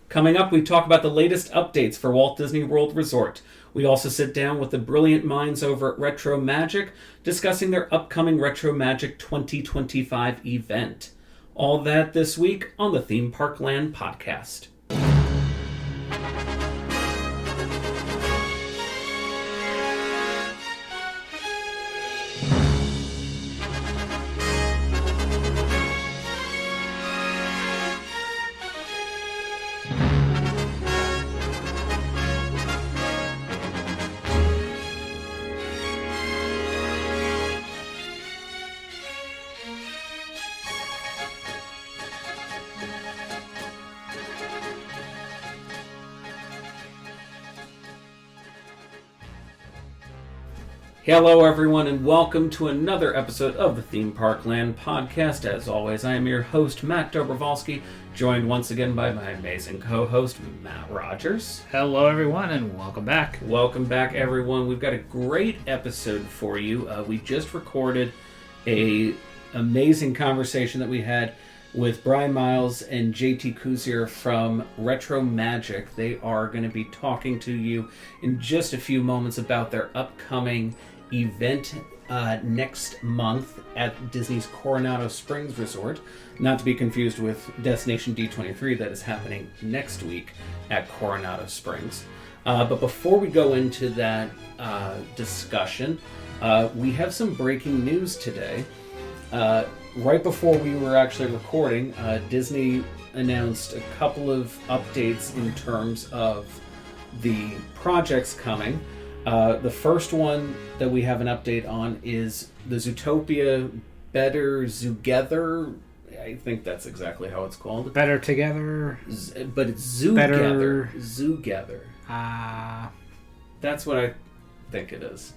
Coming up, we talk about the latest updates for Walt Disney World Resort. We also sit down with the brilliant minds over at RetroMagic, discussing their upcoming RetroMagic 2025 event. All that this week on the Theme Park Land podcast. Hello, everyone, and welcome to another episode of the Theme Park Land podcast. As always, I am your host, Matt Dobrovolsky, joined once again by my amazing co-host, Matt Rogers. Hello, everyone, and welcome back. Welcome back, everyone. We've got a great episode for you. We just recorded a amazing conversation that we had with Brian Miles and JT Kuzior from RetroMagic. They are going to be talking to you in just a few moments about their upcoming event next month at Disney's Coronado Springs Resort, not to be confused with Destination D23 that is happening next week at Coronado Springs. But before we go into that discussion, we have some breaking news today. Right before we were actually recording, Disney announced a couple of updates in terms of the projects coming. The first one that we have an update on is the Zootopia Better Zoogether. I think that's exactly how it's called. Better Together. But it's Zoogether. Zoogether. That's what I think it is.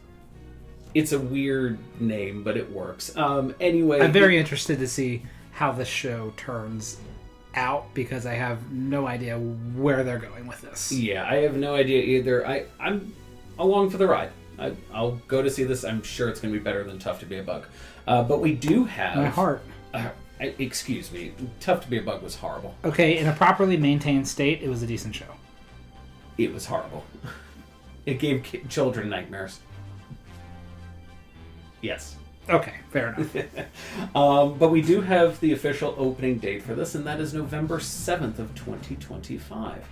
It's a weird name, but it works. Anyway, I'm very interested to see how the show turns out because I have no idea where they're going with this. Yeah, I have no idea either. I'm along for the ride. I'll go to see this. I'm sure it's going to be better than Tough to Be a Bug. But we do have... My heart. Excuse me. Tough to Be a Bug was horrible. Okay, in a properly maintained state, it was a decent show. It was horrible. It gave children nightmares. Yes. Okay, fair enough. But we do have the official opening date for this, and that is November 7th of 2025.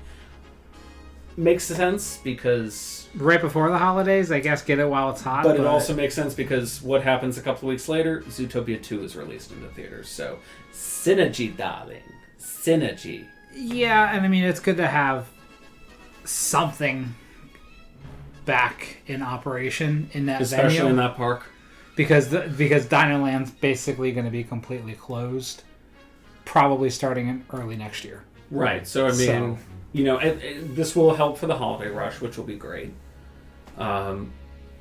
Makes sense because... Right before the holidays, I guess get it while it's hot. But it also makes sense because what happens a couple of weeks later, Zootopia 2 is released in the theaters. So, synergy, darling. Synergy. Yeah, and I mean, it's good to have something back in operation in that venue. Especially in that park. Because Dinoland's basically going to be completely closed, probably starting in early next year. Right. So I mean, this will help for the holiday rush, which will be great. And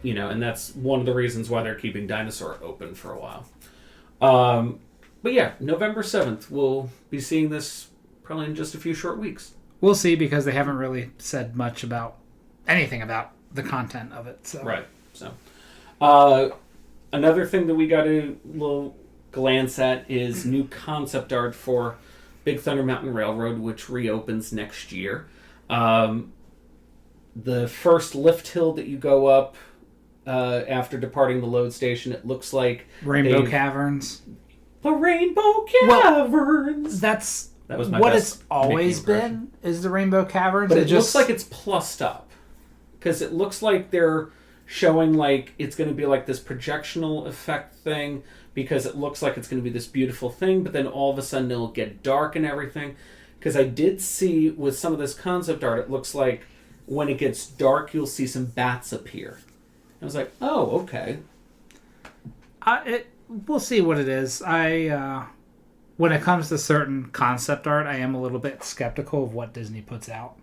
that's one of the reasons why they're keeping Dinosaur open for a while. But yeah, November 7th, we'll be seeing this probably in just a few short weeks. We'll see because they haven't really said much about anything about the content of it. So. Right. So. Another thing that we got a little glance at is new concept art for Big Thunder Mountain Railroad, which reopens next year. The first lift hill that you go up after departing the load station, it looks like Rainbow Caverns. The Rainbow Caverns! That was what it's always been, is the Rainbow Caverns. But it looks like it's plussed up. Because it looks like they're showing like it's going to be like this projectional effect thing because it looks like it's going to be this beautiful thing, but then all of a sudden it'll get dark and everything. Because I did see with some of this concept art, it looks like when it gets dark, you'll see some bats appear. I was like, oh, okay. We'll see what it is. When it comes to certain concept art, I am a little bit skeptical of what Disney puts out.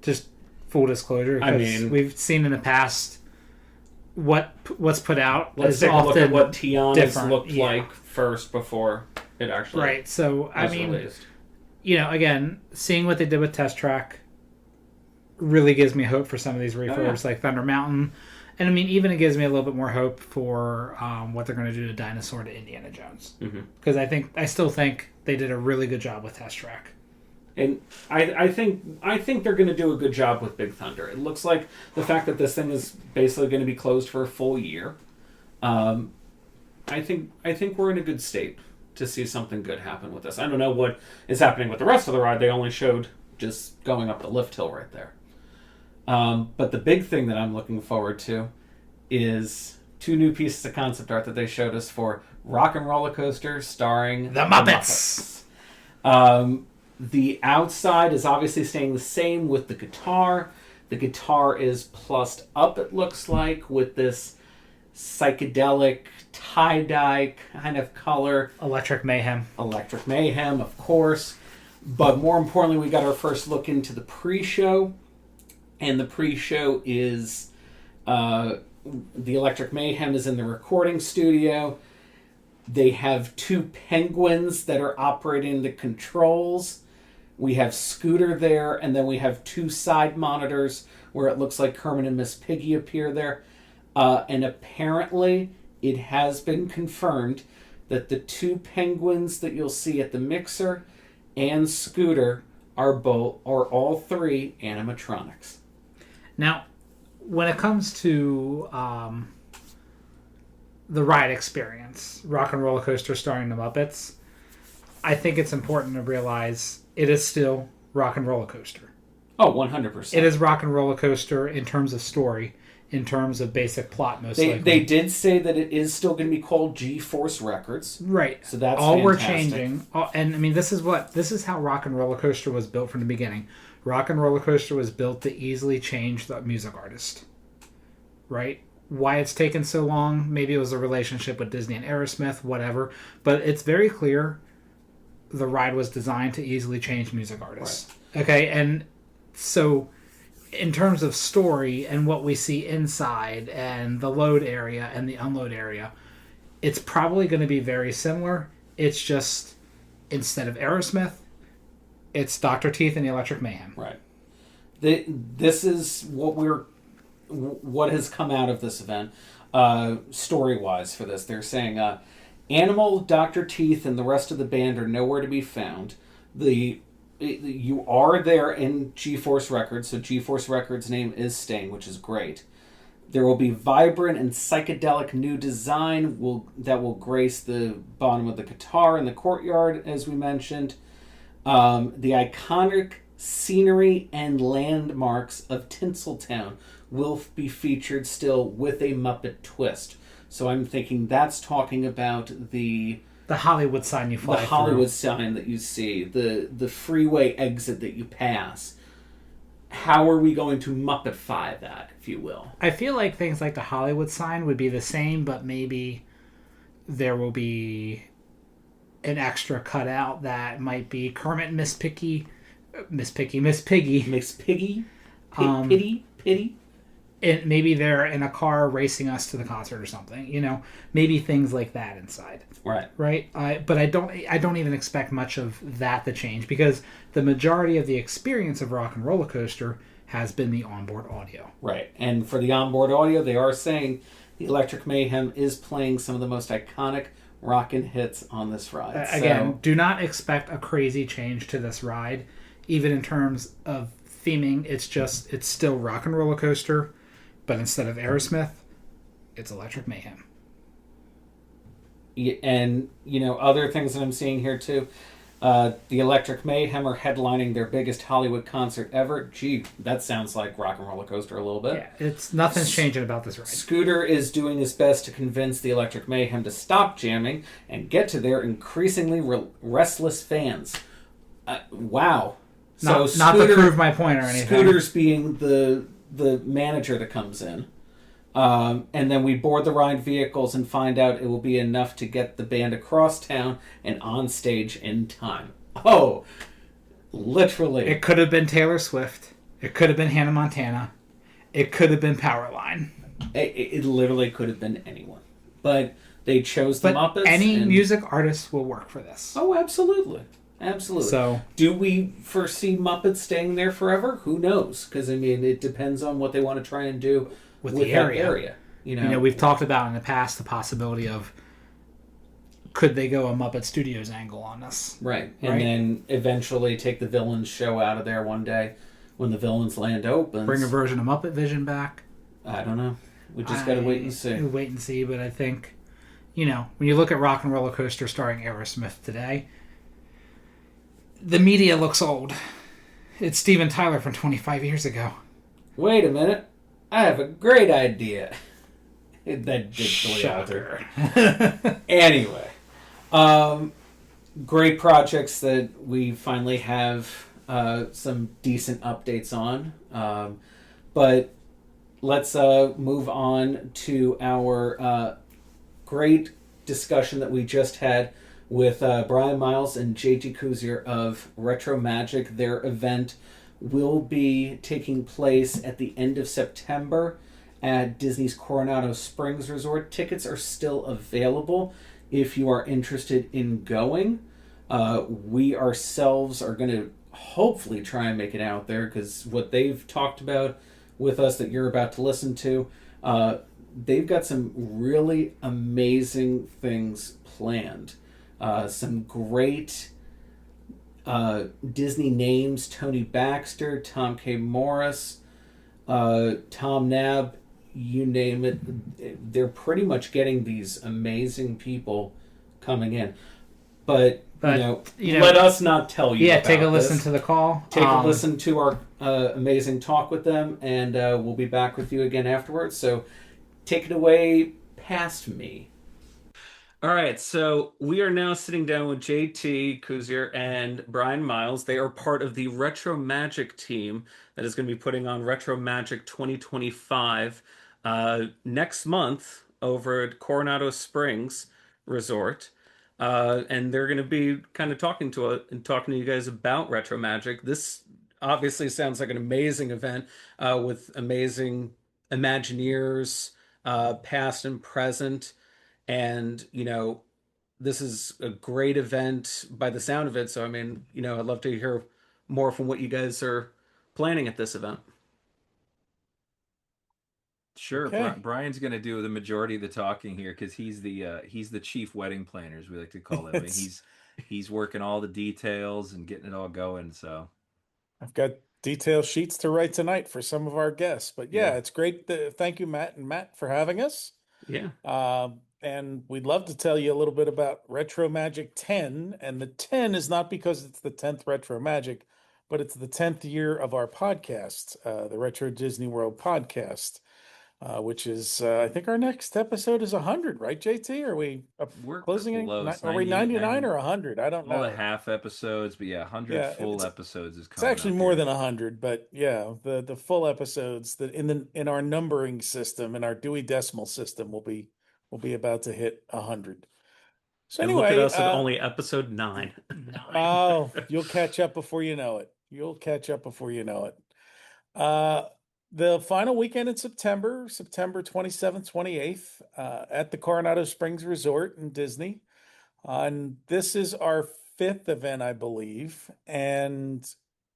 Just full disclosure, because we've seen in the past what's put out. Let's take a look at what Tiana's looked like first before it actually right. So was released. Again, seeing what they did with Test Track really gives me hope for some of these refurbs like Thunder Mountain, and I mean even it gives me a little bit more hope for what they're going to do to Dinosaur to Indiana Jones, because I still think they did a really good job with Test Track. And I think they're going to do a good job with Big Thunder. It looks like the fact that this thing is basically going to be closed for a full year. I think we're in a good state to see something good happen with this. I don't know what is happening with the rest of the ride. They only showed just going up the lift hill right there. But the big thing that I'm looking forward to is 2 new pieces of concept art that they showed us for Rock and Roller Coaster starring The Muppets. The outside is obviously staying the same with the guitar. The guitar is plussed up, it looks like, with this psychedelic tie-dye kind of color. Electric Mayhem, of course. But more importantly, we got our first look into the pre-show. And the pre-show is... the Electric Mayhem is in the recording studio. They have 2 penguins that are operating the controls. We have Scooter there, and then we have 2 side monitors where it looks like Kermit and Miss Piggy appear there. And apparently, it has been confirmed that the 2 penguins that you'll see at the mixer and Scooter are all 3 animatronics. Now, when it comes to the ride experience, Rock and Roller Coaster starring the Muppets, I think it's important to realize it is still Rock and Roller Coaster. Oh, 100%. It is Rock and Roller Coaster in terms of story, in terms of basic plot, most likely. They did say that it is still going to be called G-Force Records. Right. So that's all fantastic. We're changing. And I mean, this is how Rock and Roller Coaster was built from the beginning. Rock and Roller Coaster was built to easily change the music artist. Right? Why it's taken so long, maybe it was a relationship with Disney and Aerosmith, whatever. But it's very clear the ride was designed to easily change music artists. Right. Okay? And so, in terms of story and what we see inside and the load area and the unload area, it's probably going to be very similar. It's just, instead of Aerosmith, it's Dr. Teeth and the Electric Mayhem. Right. This is what has come out of this event, story-wise for this. They're saying, Animal, Dr. Teeth, and the rest of the band are nowhere to be found. You are there in G-Force Records, so G-Force Records' name is staying, which is great. There will be vibrant and psychedelic new design that will grace the bottom of the guitar in the courtyard, as we mentioned. The iconic scenery and landmarks of Tinseltown will be featured still with a Muppet twist. So I'm thinking that's talking about the Hollywood sign you fly through. The Hollywood sign that you see. The freeway exit that you pass. How are we going to Muppetify that, if you will? I feel like things like the Hollywood sign would be the same, but maybe there will be an extra cutout that might be Kermit and Miss Piggy. Pity. And maybe they're in a car racing us to the concert or something. You know, maybe things like that inside. Right. But I don't even expect much of that to change, because the majority of the experience of Rock and Roller Coaster has been the onboard audio. Right. And for the onboard audio, they are saying the Electric Mayhem is playing some of the most iconic rockin' hits on this ride. Again, do not expect a crazy change to this ride, even in terms of theming. It's still Rock and Roller Coaster, but instead of Aerosmith, it's Electric Mayhem. And, other things that I'm seeing here, too. The Electric Mayhem are headlining their biggest Hollywood concert ever. Gee, that sounds like Rock and Roller Coaster a little bit. Yeah, nothing's changing about this ride. Scooter is doing his best to convince the Electric Mayhem to stop jamming and get to their increasingly restless fans. Wow. Not to prove my point or anything. Scooter's being the manager that comes in. And then we board the ride vehicles and find out it will be enough to get the band across town and on stage in time. Oh, literally. It could have been Taylor Swift. It could have been Hannah Montana. It could have been Powerline. It literally could have been anyone. But they chose the Muppets. Any music artist will work for this. Oh, absolutely. Absolutely. So, do we foresee Muppets staying there forever? Who knows? Because, it depends on what they want to try and do with the area. We've talked about in the past the possibility of could they go a Muppet Studios angle on this? Right. And then eventually take the villains show out of there one day when the villains land opens. Bring a version of Muppet Vision back. I don't know. We just got to wait and see. Wait and see, but I think, when you look at Rock and Roller Coaster starring Aerosmith today, the media looks old. It's Steven Tyler from 25 years ago. Wait a minute. I have a great idea. That did alter. Anyway. Great projects that we finally have some decent updates on. But let's move on to our great discussion that we just had with Brian Miles and JT Kuzior of RetroMagic. Their event will be taking place at the end of September at Disney's Coronado Springs Resort. Tickets are still available if you are interested in going. We ourselves are going to hopefully try and make it out there, because what they've talked about with us that you're about to listen to, they've got some really amazing things planned. Some great Disney names: Tony Baxter, Tom K. Morris, Tom Nab, you name it. They're pretty much getting these amazing people coming in. But let us not tell you. Yeah, take a listen to the call. Take a listen to our amazing talk with them, and we'll be back with you again afterwards. So take it away past me. All right, so we are now sitting down with JT Kuzior and Brian Miles. They are part of the RetroMagic team that is going to be putting on RetroMagic 2025 next month over at Coronado Springs Resort. And they're going to be kind of talking to you guys about RetroMagic. This obviously sounds like an amazing event with amazing Imagineers, past and present. And, this is a great event by the sound of it. So, I'd love to hear more from what you guys are planning at this event. Sure. Okay. Brian's going to do the majority of the talking here, because he's the chief wedding planner, as we like to call him. He's working all the details and getting it all going. So I've got detail sheets to write tonight for some of our guests. But yeah. It's great. Thank you, Matt and Matt, for having us. Yeah. And we'd love to tell you a little bit about RetroMagic 10. And the 10 is not because it's the 10th RetroMagic, but it's the 10th year of our podcast, the Retro Disney World podcast, which is, I think our next episode is 100, right, JT? Are we're closing close. Are we 99 or 100? I don't know. All the half episodes, but 100 full episodes is coming. It's actually more than 100, but the full episodes that in our numbering system, in our Dewey Decimal System, will be about to hit 100. So and anyway, look at us at only episode 9. Oh, you'll catch up before you know it. The final weekend in September 27th, 28th, at the Coronado Springs Resort in Disney. And this is our 5th event, I believe. And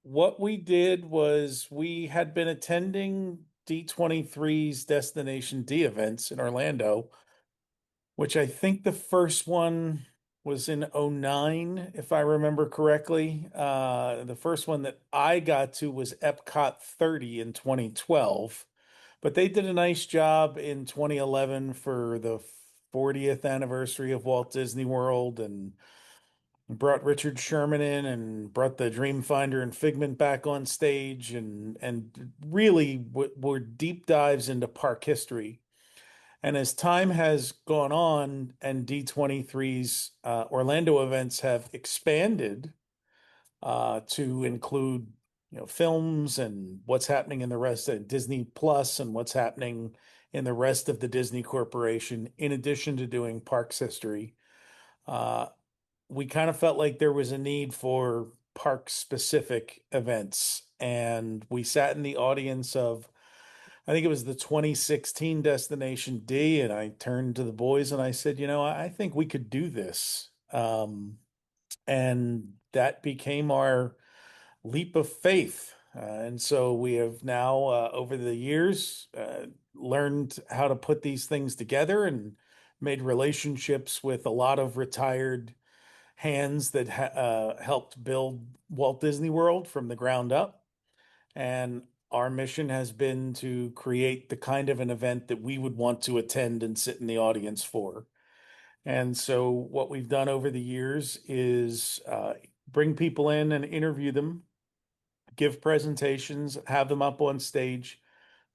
what we did was we had been attending D23's Destination D events in Orlando, which I think the first one was in 2009, if I remember correctly. The first one that I got to was Epcot 30 in 2012. But they did a nice job in 2011 for the 40th anniversary of Walt Disney World, and brought Richard Sherman in and brought the Dreamfinder and Figment back on stage, and really were deep dives into park history. And as time has gone on and D23's Orlando events have expanded to include, films and what's happening in the rest of Disney Plus and what's happening in the rest of the Disney Corporation, in addition to doing parks history, we kind of felt like there was a need for park-specific events. And we sat in the audience of, I think it was the 2016 Destination D, and I turned to the boys and I said, I think we could do this. And that became our leap of faith. And so we have now, over the years, learned how to put these things together and made relationships with a lot of retired hands that helped build Walt Disney World from the ground up. And our mission has been to create the kind of an event that we would want to attend and sit in the audience for. And so, what we've done over the years is bring people in and interview them, give presentations, have them up on stage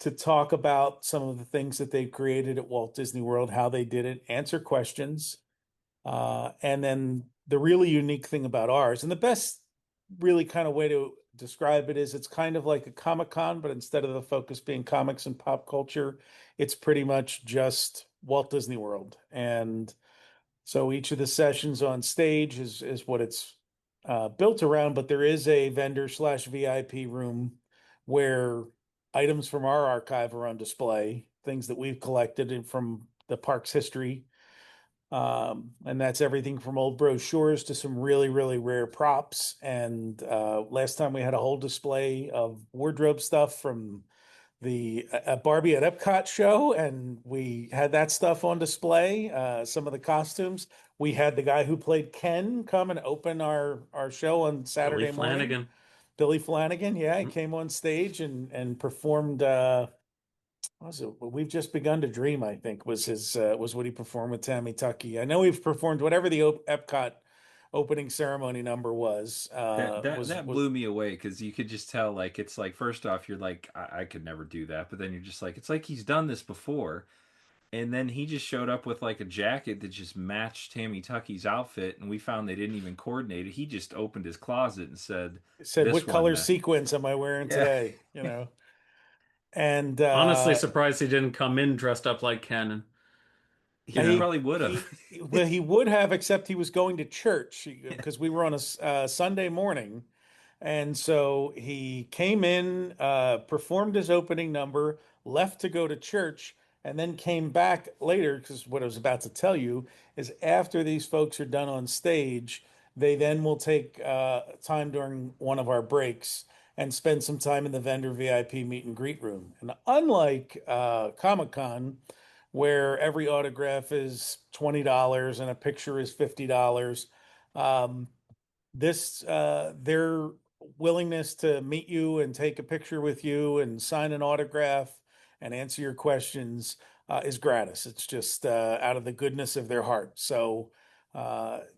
to talk about some of the things that they've created at Walt Disney World, how they did it, answer questions. And then the really unique thing about ours, and the best really kind of way to describe it is it's kind of like a Comic-Con, but instead of the focus being comics and pop culture, it's pretty much just Walt Disney World. And so each of the sessions on stage is what it's built around, but there is a vendor slash VIP room where items from our archive are on display, things that we've collected from the park's history. And that's everything from old brochures to some really, really rare props. And last time we had a whole display of wardrobe stuff from the Barbie at Epcot show, and we had that stuff on display. Some of the costumes. We had the guy who played Ken come and open our show on Billy Saturday morning. Flanagan. Billy Flanagan, yeah, he came on stage and performed. What was it? We've just begun to dream, I think, was his was what he performed with Tammy Tucky. I know we've performed whatever the Epcot opening ceremony number was. That blew me away because you could just tell, like, it's like, first off, you're like, I could never do that, but then you're just like, it's like he's done this before, and then he just showed up with like a jacket that just matched Tammy Tucky's outfit, and we found they didn't even coordinate it. He just opened his closet and said, said, "This "What one, color sequence am I wearing today?" You know. And Honestly, surprised he didn't come in dressed up like Ken. And, you he know, probably would have." well, he would have, except he was going to church because we were on a Sunday morning. And so he came in, performed his opening number, left to go to church, and then came back later. Because what I was about to tell you is after these folks are done on stage, they then will take time during one of our breaks and spend some time in the vendor VIP meet and greet room. And unlike Comic-Con, where every autograph is $20 and a picture is $50, um, this their willingness to meet you and take a picture with you and sign an autograph and answer your questions is gratis. It's just out of the goodness of their heart. So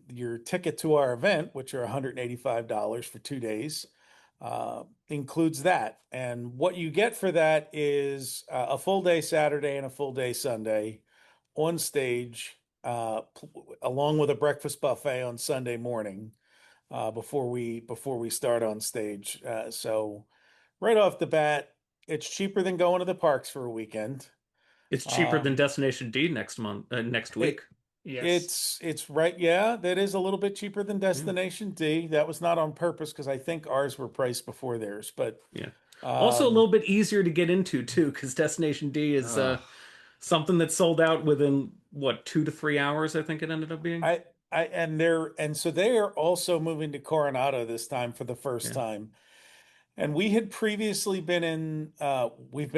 your ticket to our event, which are $185 for 2 days, includes that. And what you get for that is a full day Saturday and a full day Sunday on stage, along with a breakfast buffet on Sunday morning before we start on stage. So right off the bat, it's cheaper than going to the parks for a weekend. it's cheaper than Um, Destination D next week. it Yes. it's right, yeah, that is a little bit cheaper than Yeah, Destination D. That was not on purpose because I think ours were priced before theirs, but yeah. Also, a um, little bit easier to get into too, because Destination D is Oh, something that sold out within what 2 to 3 hours. I think it ended up being. and so they are also moving to Coronado this time for the first Yeah, time. And we had previously we've been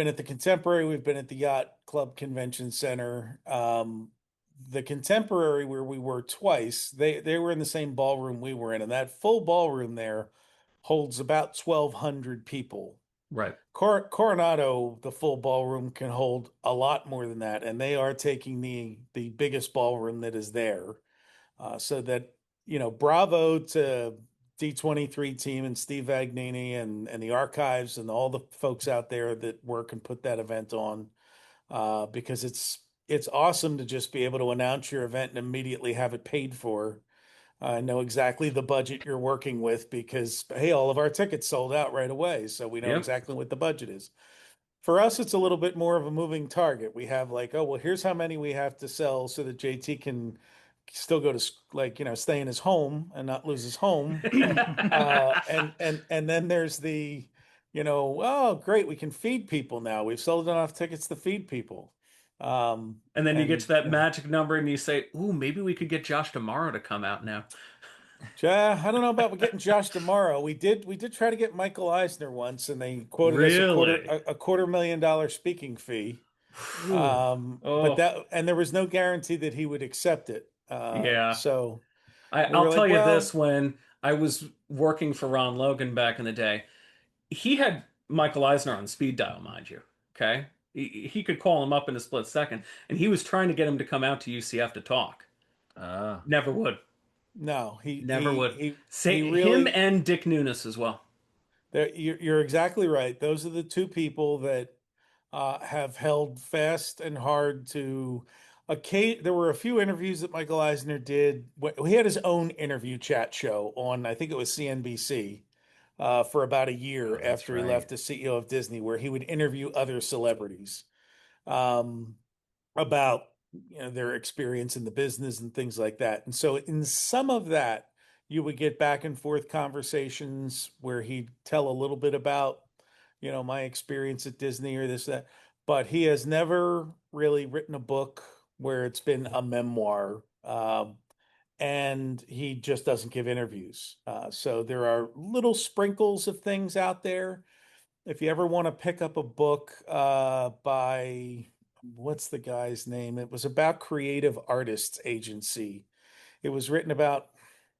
at the Contemporary, we've been at the Yacht Club Convention Center. The Contemporary, where we were twice, they were in the same ballroom we were in, and that full ballroom there holds about 1,200 people. right. Coronado, the full ballroom can hold a lot more than that, and they are taking the biggest ballroom that is there. So that, bravo to D23 team and Steve Vagnini and the archives and all the folks out there that work and put that event on, because it's awesome to just be able to announce your event and immediately have it paid for. Know exactly the budget you're working with because, hey, all of our tickets sold out right away, so we know Yep. exactly what the budget is. For us, it's a little bit more of a moving target. We have like, oh, well, here's how many we have to sell so that JT can still go to, like, stay in his home and not lose his home. And then there's oh, great, we can feed people now. We've sold enough tickets to feed people. And then you get to And that magic number and you say, "Ooh, maybe we could get Josh tomorrow to come out now." I don't know about getting Josh tomorrow. We did try to get Michael Eisner once, and they quoted us Really? a $250,000 speaking fee. But Oh, there was no guarantee that he would accept it. yeah. So we I'll were tell like, you well, this, when I was working for Ron Logan back in the day, he had Michael Eisner on speed dial, mind you. Okay? He could call him up in a split second, and he was trying to get him to come out to UCF to talk. Ah. Never would. no, Never would. he Say him really. and Dick Nunes as well. You're exactly right. Those are the two people that have held fast and hard to. There were a few interviews that Michael Eisner did. He had his own interview chat show on, I think it was CNBC, for about a year Oh, that's after he right. left as CEO of Disney, where he would interview other celebrities. Um, about their experience in the business and things like that. And so in some of that, you would get back and forth conversations where he'd tell a little bit about, my experience at Disney or this, that, but he has never really written a book where it's been a memoir. And he just doesn't give interviews. So there are little sprinkles of things out there. If you ever want to pick up a book by what's the guy's name? It was about creative artists agency. It was written about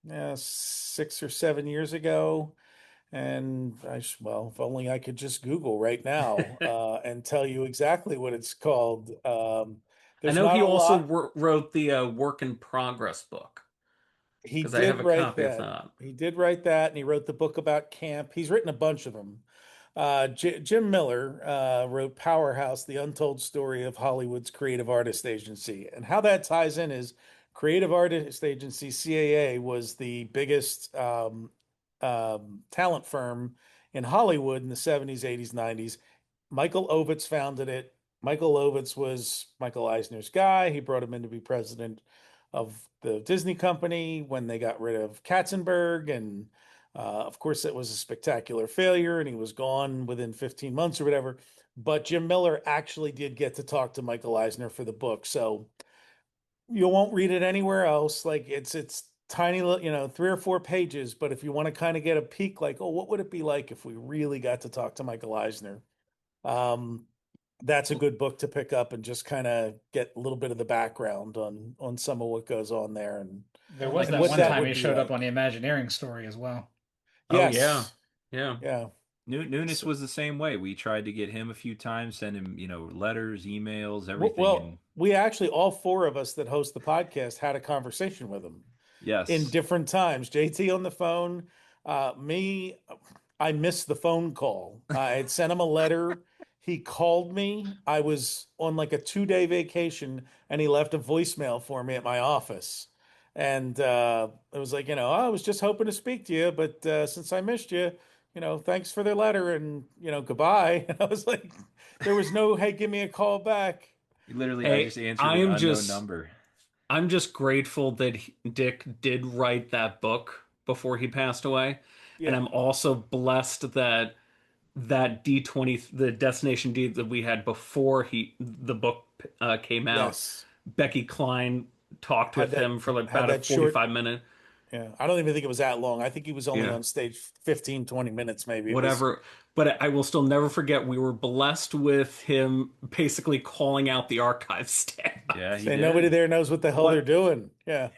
6 or 7 years ago. And well, if only I could just Google right now and tell you exactly what it's called. I There's know not he a also lot. wrote the Work in Progress book, He because I have did a write copy of that. that. He did write that, and he wrote the book about camp. He's written a bunch of them. Jim Miller wrote Powerhouse, The Untold Story of Hollywood's Creative Artist Agency. And how that ties in is Creative Artist Agency, CAA, was the biggest talent firm in Hollywood in the 70s, 80s, 90s. Michael Ovitz founded it. Michael Ovitz was Michael Eisner's guy. He brought him in to be president of the Disney company when they got rid of Katzenberg. And of course, it was a spectacular failure and he was gone within 15 months or whatever. But Jim Miller actually did get to talk to Michael Eisner for the book. So you won't read it anywhere else. Like it's tiny, 3 or 4 pages. But if you want to kind of get a peek, like, oh, what would it be like if we really got to talk to Michael Eisner? Um, that's a good book to pick up and just kind of get a little bit of the background on some of what goes on there There Well, was like and you that what one that time said, he would be showed up on like. the Imagineering story as well. Oh yeah, Yes. yeah. Yeah. Nunes So, was the same way. We tried to get him a few times, send him, letters, emails, everything. And we actually, all four of us that host the podcast had a conversation with him in yes, different times. JT on the phone, me, I missed the phone call. I had sent him a letter. He called me. I was on like a 2-day vacation and he left a voicemail for me at my office. And it was like, I was just hoping to speak to you, but since I missed you, thanks for the letter and, goodbye. And I was like, there was no, hey, give me a call back. literally, I Hey, just answered an unknown number. I'm just grateful that Dick did write that book before he passed away, and Yeah. I'm also blessed that D20, the Destination D that we had before the book came out, Yes. Becky Klein talked Had with that, him for like had about a that short. 45-minute, Yeah. I don't even think it was that long. I think he was only yeah, on stage 15, 20 minutes, maybe. It was. whatever. But I will still never forget, we were blessed with him basically calling out the archive Yeah, staff. he Say nobody did. there knows what the hell they're What? doing. Yeah.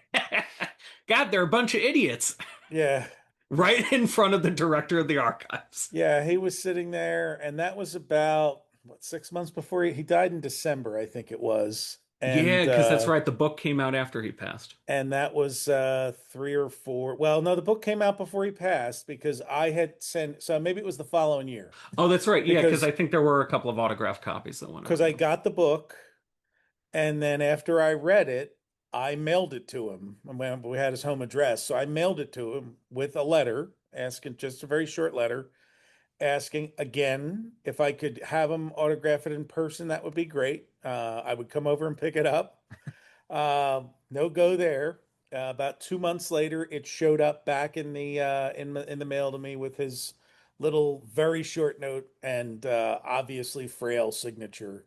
God, they're a bunch of idiots. Yeah. Right in front of the director of the archives. Yeah. He was sitting there, and that was about, what, 6 months before he died in December, I think it was. Yeah, And because that's right. The book came out after he passed. that was 3 or 4. Well, no, the book came out before he passed because I had sent, so maybe it was the following year Oh, that's right. Yeah, because I because think there were a couple of autographed copies that went I around. got the book. And then after I read it, I mailed it to him. We had his home address. So I mailed it to him with a letter asking, just a very short letter, asking again if I could have him autograph it in person. That would be great. I would come over and pick it up. No go there. About 2 months later, it showed up back in the mail to me with his little very short note and obviously frail signature.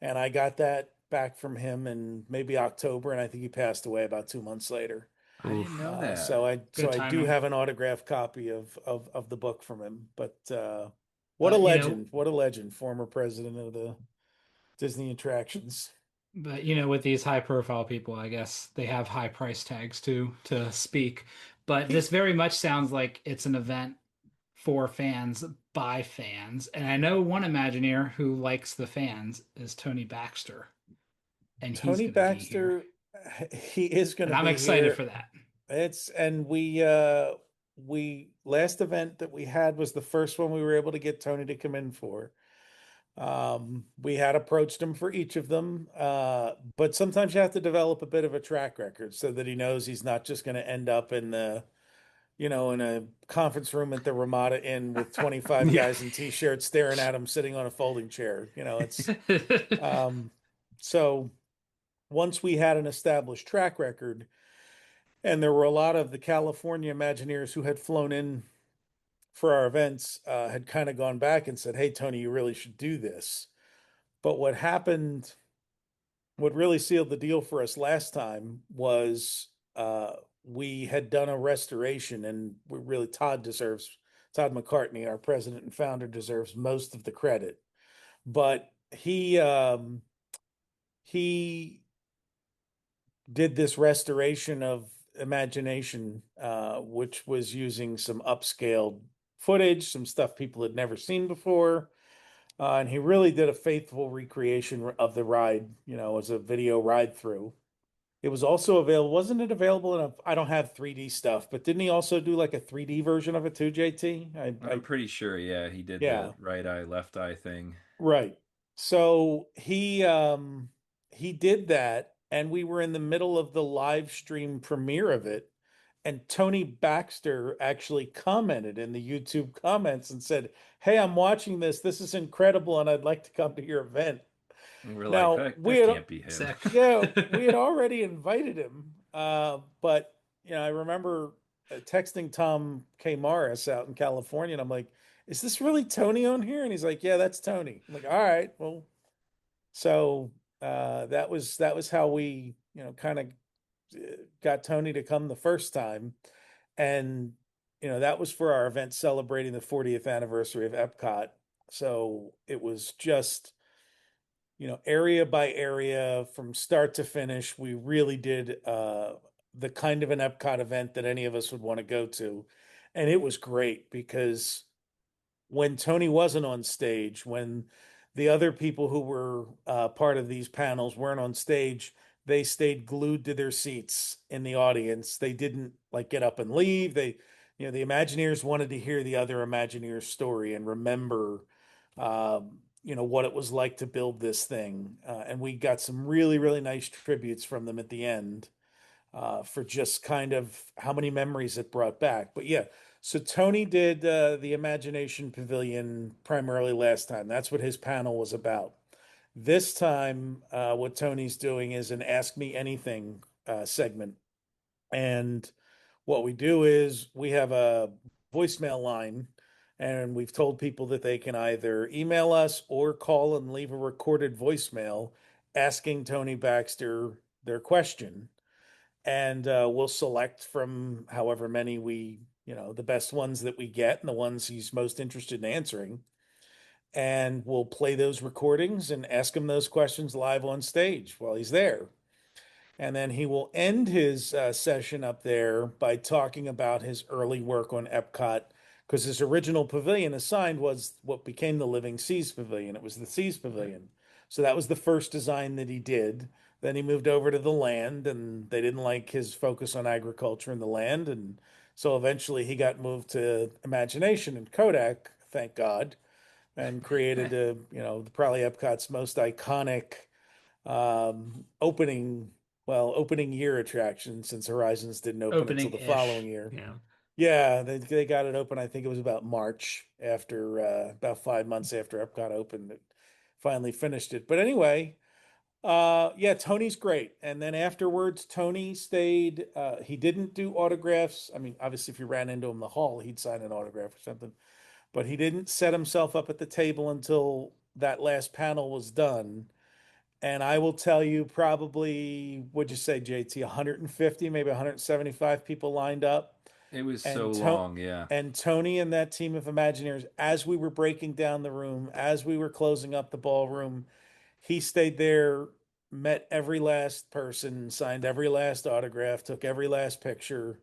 And I got that back from him in maybe October, and I think he passed away about 2 months later. I didn't know that. So I Good do timing. have an autographed copy of the book from him. But what a But legend! What a legend! Former president of the Disney attractions. But with these high profile people, I guess they have high price tags too to speak. But this He very much sounds like it's an event for fans by fans. And I know one Imagineer who likes the fans is Tony Baxter, and he's Tony going to be here. Baxter, he is going And to I'm be excited here. for that. It's and we last event that we had was the first one we were able to get Tony to come in for. We had approached him for each of them, but sometimes you have to develop a bit of a track record so that he knows he's not just going to end up in in a conference room at the Ramada Inn with 25 Yeah. guys in t-shirts staring at him sitting on a folding chair. Um, so once we had an established track record, and there were a lot of the California Imagineers who had flown in for our events, had kind of gone back and said, "Hey, Tony, you really should do this." But what happened, what really sealed the deal for us last time was we had done a restoration, and we really Todd McCartney, our president and founder, deserves most of the credit. But he did this restoration of Imagination, which was using some upscaled footage, some stuff people had never seen before. And he really did a faithful recreation of the ride, as a video ride through. It was also available, wasn't it available in I don't have 3D stuff, but didn't he also do like a 3D version of it too, JT? I'm pretty sure, yeah, he did Yeah. the right eye, left eye thing. Right. So he did that, and we were in the middle of the live stream premiere of it, and Tony Baxter actually commented in the YouTube comments and said, "Hey, I'm watching this. This is incredible, and I'd like to come to your event." And we're like, Now, that can't be him. Sick. yeah, we had already invited him, but I remember texting Tom K. Morris out in California, and I'm like, "Is this really Tony on here?" And he's like, "Yeah, that's Tony." I'm like, "All right, well." So that was how we kind of got Tony to come the first time, and that was for our event celebrating the 40th anniversary of Epcot. So it was just area by area from start to finish. We really did the kind of an Epcot event that any of us would want to go to. And it was great because when Tony wasn't on stage, when the other people who were part of these panels weren't on stage, they stayed glued to their seats in the audience. They didn't like get up and leave. The Imagineers wanted to hear the other Imagineers' story and remember, what it was like to build this thing. And we got some really, really nice tributes from them at the end, for just kind of how many memories it brought back. But yeah, so Tony did the Imagination Pavilion primarily last time. That's what his panel was about. This time, what Tony's doing is an Ask Me Anything segment. And what we do is we have a voicemail line, and we've told people that they can either email us or call and leave a recorded voicemail asking Tony Baxter their question. And we'll select from however many the best ones that we get and the ones he's most interested in answering. And we'll play those recordings and ask him those questions live on stage while he's there. And then he will end his session up there by talking about his early work on Epcot, because his original pavilion assigned was what became the Living Seas Pavilion. It was the Seas Pavilion. So that was the first design that he did. Then he moved over to the land, and they didn't like his focus on agriculture in the land. And so eventually he got moved to Imagination and Kodak, thank God, and created probably Epcot's most iconic opening opening year attraction, since Horizons didn't open until the following Opening-ish. year. Yeah. Yeah, they got it open. I think it was about March, after about 5 months after Epcot opened, it finally finished it. But anyway, yeah, Tony's great. And then afterwards, Tony stayed. He didn't do autographs. I mean, obviously, if you ran into him in the hall, he'd sign an autograph or something. But he didn't set himself up at the table until that last panel was done. And I will tell you, probably, what'd you say, JT, 150, maybe 175 people lined up. It was so And long, yeah. Tony and that team of Imagineers, as we were breaking down the room, as we were closing up the ballroom, He stayed there, met every last person, signed every last autograph, took every last picture,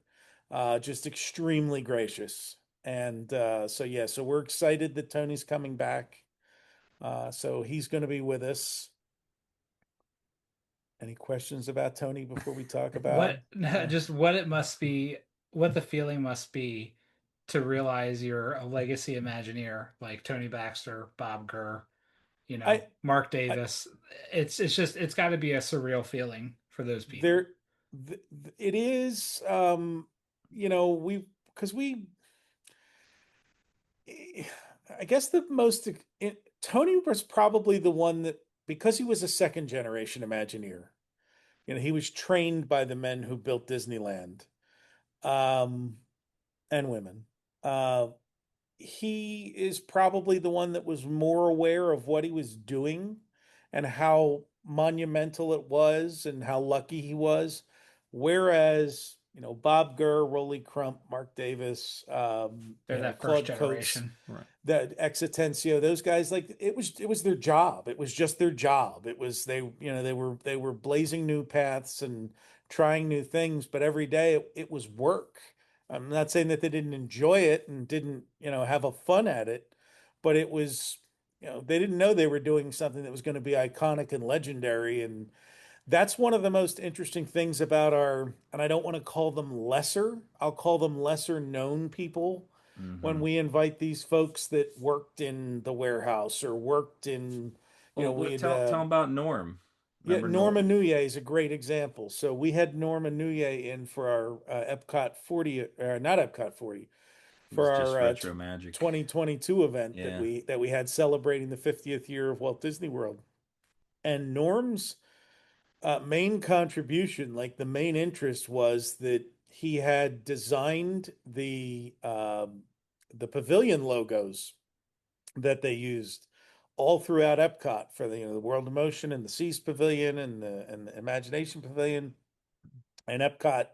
just extremely gracious. And so we're excited that Tony's coming back. So he's going to be with us. Any questions about Tony before we talk about What just what it must be, what the feeling must be to realize you're a legacy Imagineer like Tony Baxter, Bob Gurr, I, Mark I Davis. It's got to be a surreal feeling for those people. there it is we because we I guess Tony was probably the one that, because he was a second generation Imagineer, he was trained by the men who built Disneyland, um, and women. Uh, he is probably the one that was more aware of what he was doing and how monumental it was and how lucky he was. Whereas, Bob Gurr, Rolly Crump, Mark Davis, They're that first Claude Coates, generation. Right. that Exitencio, those guys, like it was their job. It was just their job. It was they were blazing new paths and trying new things, but every day it was work. I'm not saying that they didn't enjoy it and didn't, have a fun at it, but it was, they didn't know they were doing something that was going to be iconic and legendary. And that's one of the most interesting things about and I don't want to call them lesser, I'll call them lesser known people when Mm-hmm. we invite these folks that worked in the warehouse or worked in, Well, tell them about Norm. yeah, Remember Norma Norm? Nuyé is a great example. So we had Norma Nuyé in for our Epcot 40, not Epcot 40, It for was just our Retro Magic. 2022 event that Yeah. we had celebrating the 50th year of Walt Disney World. And Norm's main contribution, like the main interest, was that he had designed the pavilion logos that they used all throughout Epcot for the World of Motion and the Seas Pavilion and the Imagination Pavilion and Epcot,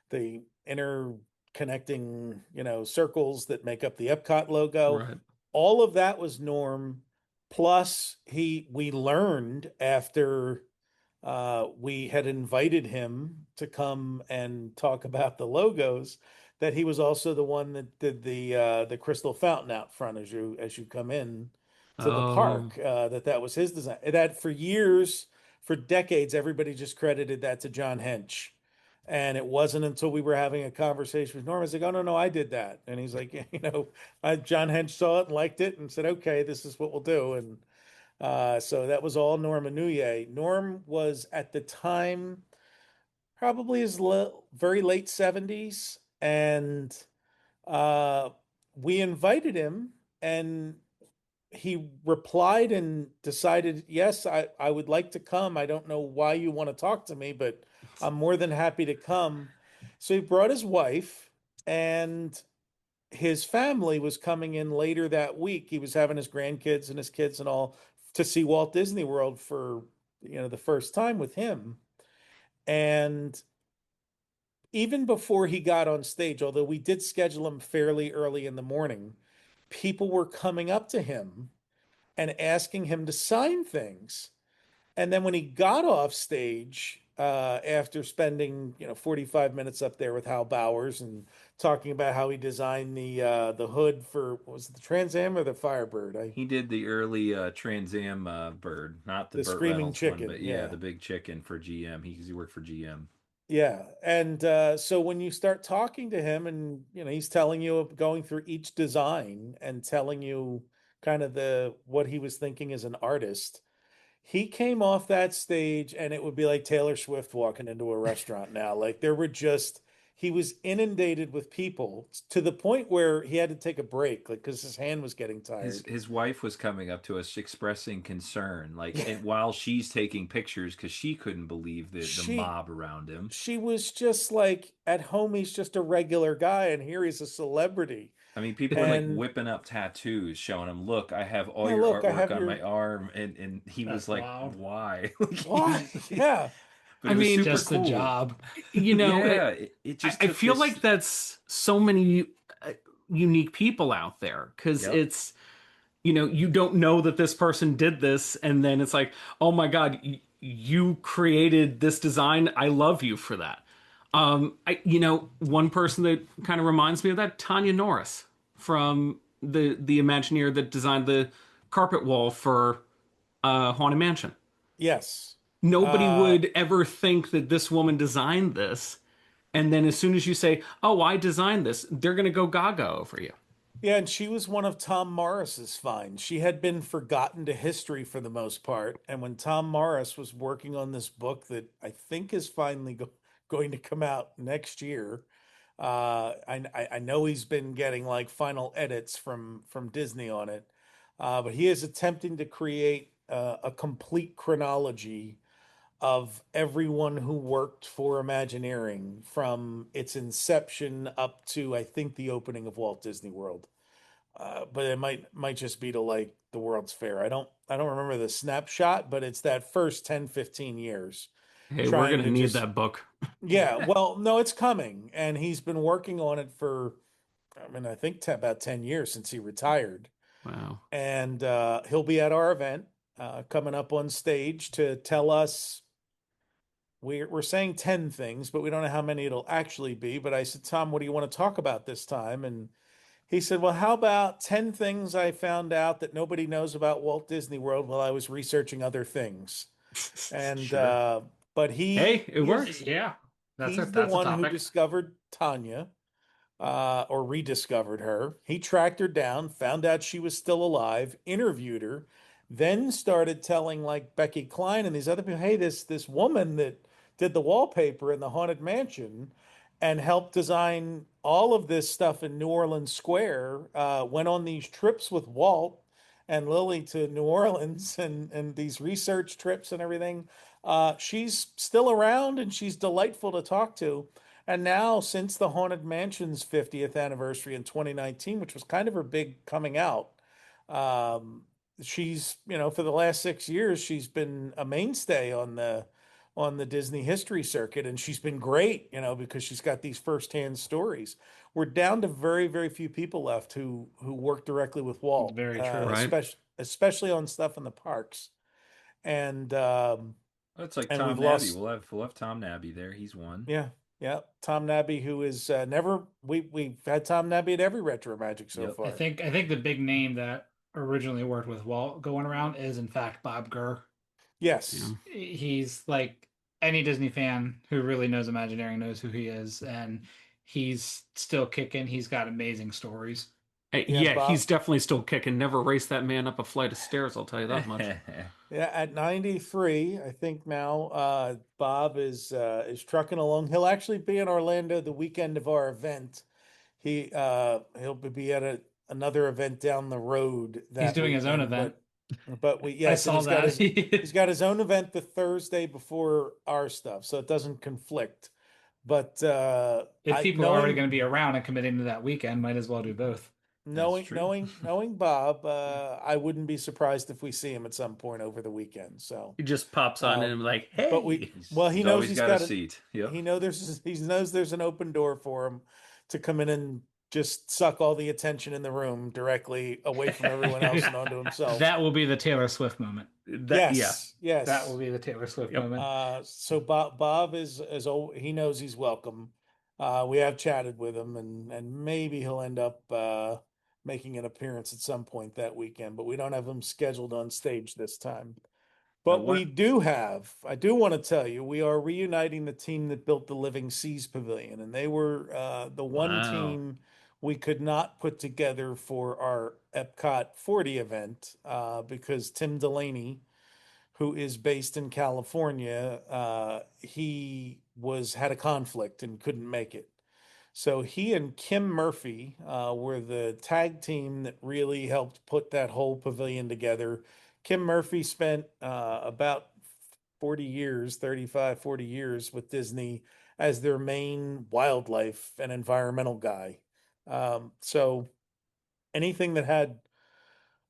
the interconnecting circles that make up the Epcot logo. Right. All of that was Norm. Plus, we learned after we had invited him to come and talk about the logos that he was also the one that did the crystal fountain out front as you come in to the Oh, park. That was his design. That for years, for decades, everybody just credited that to John Hench. And it wasn't until we were having a conversation with Norm, I was like, "Oh no, no, I did that." And he's like, John Hench saw it and liked it and said, "Okay, this is what we'll do." And so that was all Norm Inouye. Norm was at the time probably very late 70s, and uh, we invited him, and he replied and decided, yes, I would like to come. I don't know why you want to talk to me, but I'm more than happy to come. So he brought his wife, and his family was coming in later that week. He was having his grandkids and his kids and all to see Walt Disney World for the first time with him. And even before he got on stage, although we did schedule him fairly early in the morning, people were coming up to him and asking him to sign things. And then when he got off stage, after spending 45 minutes up there with Hal Bowers and talking about how he designed the hood for, what was it, the Trans Am or the Firebird? He did the early Trans Am bird, not the The Burt Screaming Reynolds one, Chicken, but yeah, yeah. the big chicken for GM. He worked for GM. Yeah. And so when you start talking to him and he's telling you of going through each design and telling you kind of what he was thinking as an artist, he came off that stage and it would be like Taylor Swift walking into a restaurant now. Like he was inundated with people to the point where he had to take a break, like because his hand was getting His tired. his wife was coming up to us expressing concern, like, Yeah. and while she's taking pictures because she couldn't believe the She mob around him. she was just like, at home he's just a regular guy and here he's a celebrity. I mean, people were like And whipping up tattoos, showing him, "Look, I have all yeah, your look, I artwork have on your my arm," and he was That's like, wild. "Why?" why? Yeah. But I it was mean, super Just the cool. job. Yeah, it I, just I took feel this. like that's so many unique people out there because Yep. you don't know that this person did this, and then it's like, oh my God, you created this design. I love you for that. One person that kind of reminds me of that, Tanya Norris from the Imagineer that designed the carpet wall for Haunted Mansion. Yes. Nobody Uh, would ever think that this woman designed this, and then as soon as you say, "Oh, I designed this," they're going to go gaga over you. yeah, and she was one of Tom Morris's finds. She had been forgotten to history for the most part. And when Tom Morris was working on this book that I think is finally going to come out next year, I know he's been getting like final edits from Disney on it, but he is attempting to create a complete chronology of everyone who worked for Imagineering from its inception up to I think the opening of Walt Disney World. But it might just be to like the World's Fair. I don't remember the snapshot, but it's that first 10, 15 years Hey, we're going trying to to need just that book. yeah, well, no, it's coming and he's been working on it for I mean, I think about 10 years since he retired. Wow. And he'll be at our event coming up on stage to tell us we're saying 10 things, but we don't know how many it'll actually be. But I said, Tom, what do you want to talk about this time? And he said, well, how about 10 things I found out that nobody knows about Walt Disney World while I was researching other things? And Sure. but Hey, it works. Yeah, he's the that's a one who topic. discovered Tanya or rediscovered her. He tracked her down, found out she was still alive, interviewed her, then started telling like Becky Klein and these other people, hey, this woman that did the wallpaper in the Haunted Mansion and helped design all of this stuff in New Orleans Square, went on these trips with Walt and Lily to New Orleans and these research trips and everything. She's still around and she's delightful to talk to. And now, since the Haunted Mansion's 50th anniversary in 2019, which was kind of her big coming out, um, she's, for the last 6 years, she's been a mainstay on the Disney history circuit, and she's been great, because she's got these firsthand stories. We're down to very, very few people left who work directly with Walt, Very true. Right. especially on stuff in the parks. And It's like and we've Tom Nabby. lost. We'll have Tom Nabby there. He's one. Yeah, yeah. Tom Nabby, who is never we've had Tom Nabby at every Retro Magic so Yep. far. I think the big name that originally worked with Walt going around is in fact Bob Gurr. Yeah. Yes, He's like any Disney fan who really knows Imagineering knows who he is, and he's still kicking. He's got amazing stories. Hey, yeah, yeah, he's Bob. definitely still kicking. Never raced that man up a flight of stairs, I'll tell you that much. Yeah, at 93, I think now Bob is trucking along. He'll actually be in Orlando the weekend of our event. He'll be at another event down the road He's that doing his own weekend, event. but we I yes, and saw he's got that. he's got his own event the Thursday before our stuff, so it doesn't conflict. But If I people are already going to knowing be around and committing to that weekend, might as well do both. That's knowing true. knowing knowing Bob, I wouldn't be surprised if we see him at some point over the weekend. So, He just pops on in uh, and like, but hey. he He's knows always he's got a got it. seat. Yep. He knows there's an open door for him to come in and just suck all the attention in the room directly away from everyone else and onto himself. That will be the Taylor Swift moment. Yeah. Yes, That will yes. be the Taylor Swift Yep. moment. So Bob is old. He knows he's welcome. We have chatted with him, and maybe he'll end up making an appearance at some point that weekend. But we don't have him scheduled on stage this time. But One. I do want to tell you, we are reuniting the team that built the Living Seas Pavilion, and they were the one Wow. team we could not put together for our Epcot 40 event because Tim Delaney, who is based in California, he had a conflict and couldn't make it. So he and Kim Murphy were the tag team that really helped put that whole pavilion together. Kim Murphy spent about 40 years, 35, 40 years with Disney as their main wildlife and environmental guy. So anything that had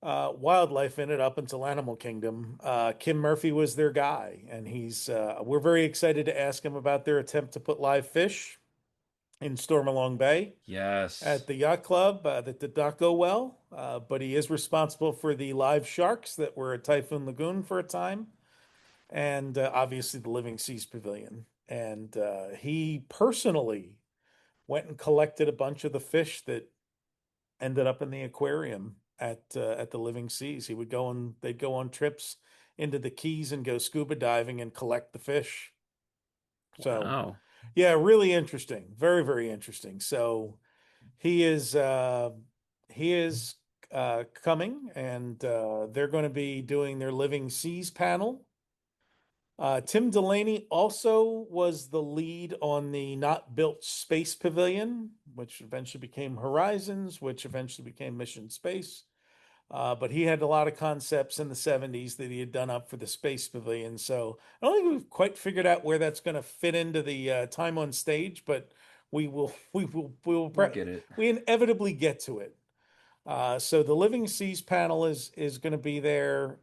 wildlife in it up until Animal Kingdom, Kim Murphy was their guy. And we're very excited to ask him about their attempt to put live fish in Stormalong Bay Yes. at the yacht club. That did not go well, but he is responsible for the live sharks that were at Typhoon Lagoon for a time, and obviously the Living Seas Pavilion. And he personally went and collected a bunch of the fish that ended up in the aquarium at the Living Seas. They'd go on trips into the Keys and go scuba diving and collect the fish. So Wow. yeah, really interesting. Very, very interesting. So he is he is coming, and they're going to be doing their Living Seas panel. Tim Delaney also was the lead on the Not Built Space Pavilion, which eventually became Horizons, which eventually became Mission Space. But he had a lot of concepts in the 70s that he had done up for the Space Pavilion. So I don't think we've quite figured out where that's going to fit into the time on stage, but We'll get it. we inevitably get to it. So the Living Seas panel is going to be there.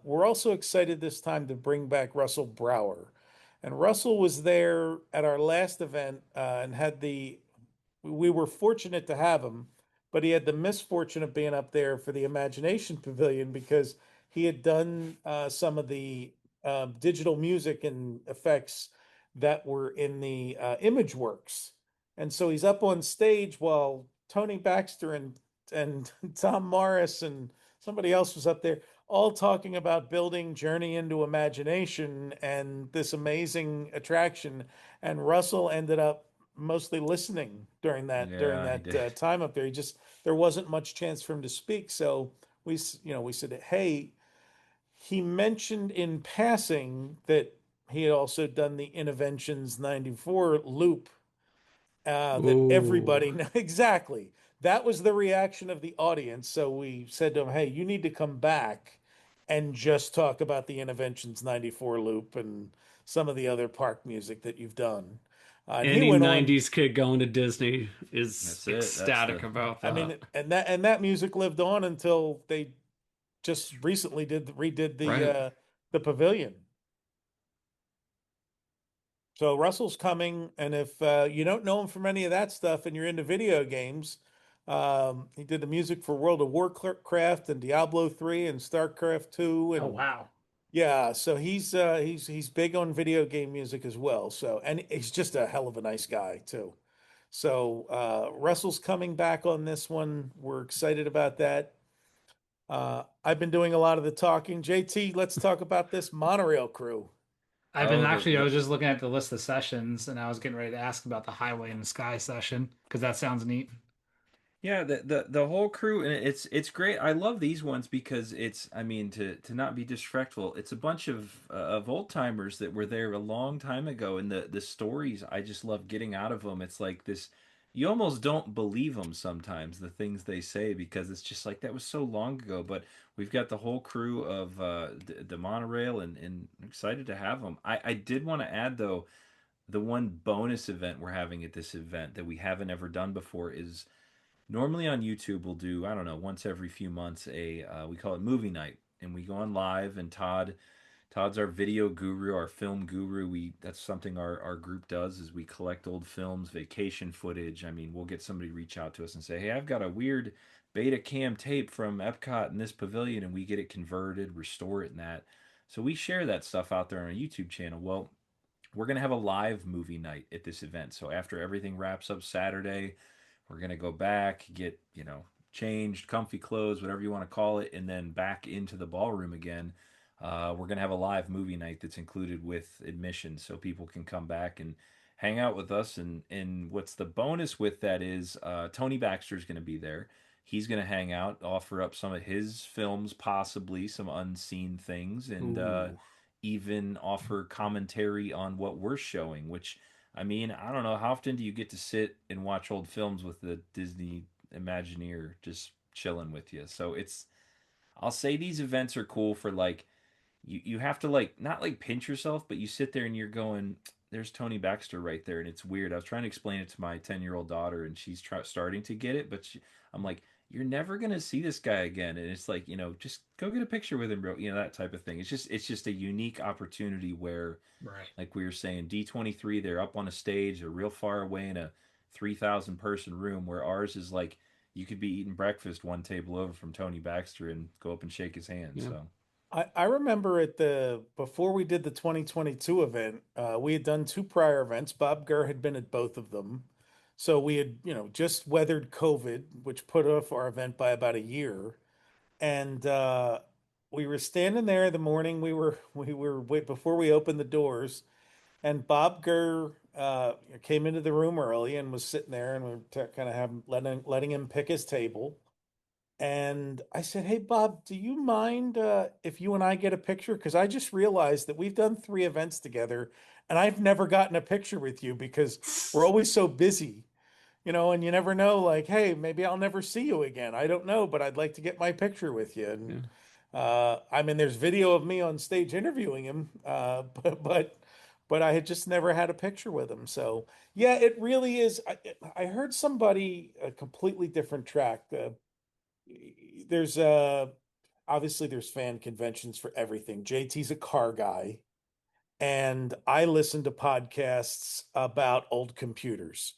We're also excited this time to bring back Russell Brower, and Russell was there at our last event and had the. We were fortunate to have him, but he had the misfortune of being up there for the Imagination Pavilion because he had done some of the digital music and effects that were in the Image Works, and so he's up on stage while Tony Baxter and Tom Morris and somebody else was up there, all talking about building Journey into Imagination and this amazing attraction. And Russell ended up mostly listening during Yeah, he that did. time up there. There wasn't much chance for him to speak, so we said, hey, he mentioned in passing that he had also done the Interventions 94 loop that Ooh. everybody exactly. That was the reaction of the audience. So we said to him, "Hey, you need to come back and just talk about the Interventions 94 loop and some of the other park music that you've done." And he Any went on. 90s kid going to Disney is That's it. That's ecstatic the about I that. mean, and that music lived on until they just recently redid Right. the pavilion. So Russell's coming, and if you don't know him from any of that stuff, and you're into video games, he did the music for World of Warcraft and Diablo 3 and StarCraft 2, Oh and wow. yeah, so he's big on video game music as well. So and he's just a hell of a nice guy too. So Russell's coming back on this one. We're excited about that. I've been doing a lot of the talking. JT, let's talk about this monorail crew. I oh was the just looking at the list of sessions and I was getting ready to ask about the Highway in the Sky session because that sounds neat. Yeah, the whole crew, and it's great. I love these ones because it's, I mean, to not be disrespectful, it's a bunch of old timers that were there a long time ago, and the stories I just love getting out of them. It's like this, you almost don't believe them sometimes, the things they say, because it's just like that was so long ago. But we've got the whole crew of the monorail, and I'm excited to have them. I did want to add though, the one bonus event we're having at this event that we haven't ever done before is. Normally on YouTube, we'll do, I don't know, once every few months, we call it movie night, and we go on live. And Todd's our video guru, our film guru. That's something our group does is we collect old films, vacation footage. I mean, we'll get somebody to reach out to us and say, hey, I've got a weird beta cam tape from Epcot in this pavilion, and we get it converted, restore it, and that. So we share that stuff out there on our YouTube channel. Well, we're gonna have a live movie night at this event. So after everything wraps up Saturday, we're gonna go back, get, changed, comfy clothes, whatever you want to call it, and then back into the ballroom again. We're gonna have a live movie night that's included with admission, so people can come back and hang out with us. And what's the bonus with that is Tony Baxter is gonna be there. He's gonna hang out, offer up some of his films, possibly some unseen things, and Ooh. even offer commentary on what we're showing, which, I mean, I don't know, how often do you get to sit and watch old films with the Disney Imagineer just chilling with you? So I'll say these events are cool for like, you have to like, not like pinch yourself, but you sit there and you're going, there's Tony Baxter right there. And it's weird. I was trying to explain it to my 10-year-old daughter, and she's starting to get it, but I'm like, you're never gonna see this guy again. And it's like, just go get a picture with him, bro. That type of thing. It's just a unique opportunity where, Right. like we were saying, D23, they're up on a stage, they're real far away in a 3,000 person room, where ours is like you could be eating breakfast one table over from Tony Baxter and go up and shake his hand. Yeah. So I remember before we did the 2022 event, we had done two prior events. Bob Gurr had been at both of them. So we had, just weathered COVID, which put off our event by about a year. And we were standing there in the morning. We were before we opened the doors, and Bob Gurr came into the room early and was sitting there, and we were kind of letting him pick his table. And I said, "Hey, Bob, do you mind if you and I get a picture? Because I just realized that we've done three events together, and I've never gotten a picture with you because we're always so busy, and you never know, like, hey, maybe I'll never see you again. I don't know, but I'd like to get my picture with you." Yeah. And I mean, there's video of me on stage interviewing him, but I had just never had a picture with him. So yeah, it really is. I heard somebody a completely different track. There's obviously there's fan conventions for everything. JT's a car guy, and I listen to podcasts about old computers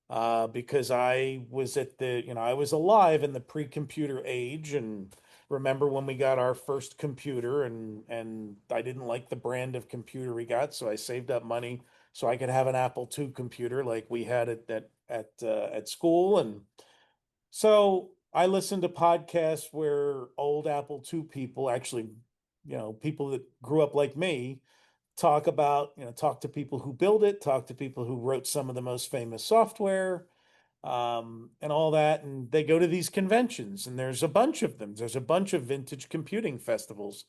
because I was I was alive in the pre-computer age and remember when we got our first computer and I didn't like the brand of computer we got, so I saved up money so I could have an Apple II computer like we had at school. And so I listen to podcasts where old Apple II people actually, people that grew up like me talk to people who build it, talk to people who wrote some of the most famous software, and all that. And they go to these conventions, and there's a bunch of them. There's a bunch of vintage computing festivals.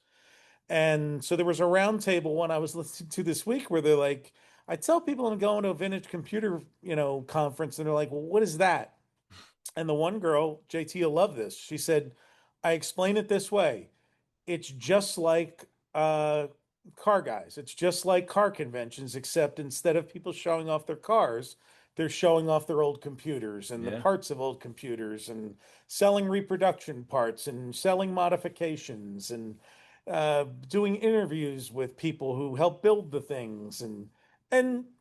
And so there was a roundtable one I was listening to this week where they're like, I tell people I'm going to a vintage computer, conference, and they're like, well, what is that? And the one girl, JT, will love this. She said, I explain it this way. It's just like car guys. It's just like car conventions, except instead of people showing off their cars, they're showing off their old computers and the yeah, parts of old computers and selling reproduction parts and selling modifications and doing interviews with people who help build the things. And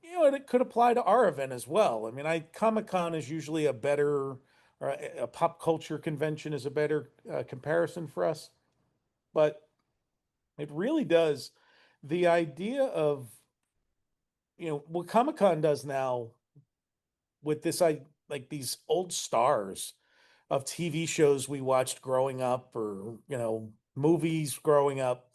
it could apply to our event as well. I mean, Comic-Con is usually a better, or a pop culture convention is a better comparison for us, but it really does. The idea of, what Comic-Con does now with like these old stars of TV shows we watched growing up or, movies growing up.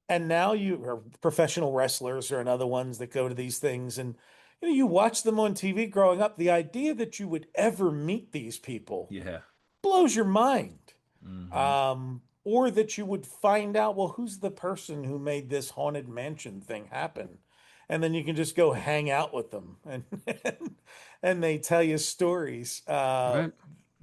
And now you are professional wrestlers are another ones that go to these things. And, you watch them on TV growing up. The idea that you would ever meet these people yeah. blows your mind. Hmm. Or that you would find out, well, who's the person who made this haunted mansion thing happen? And then you can just go hang out with them and and they tell you stories. Right.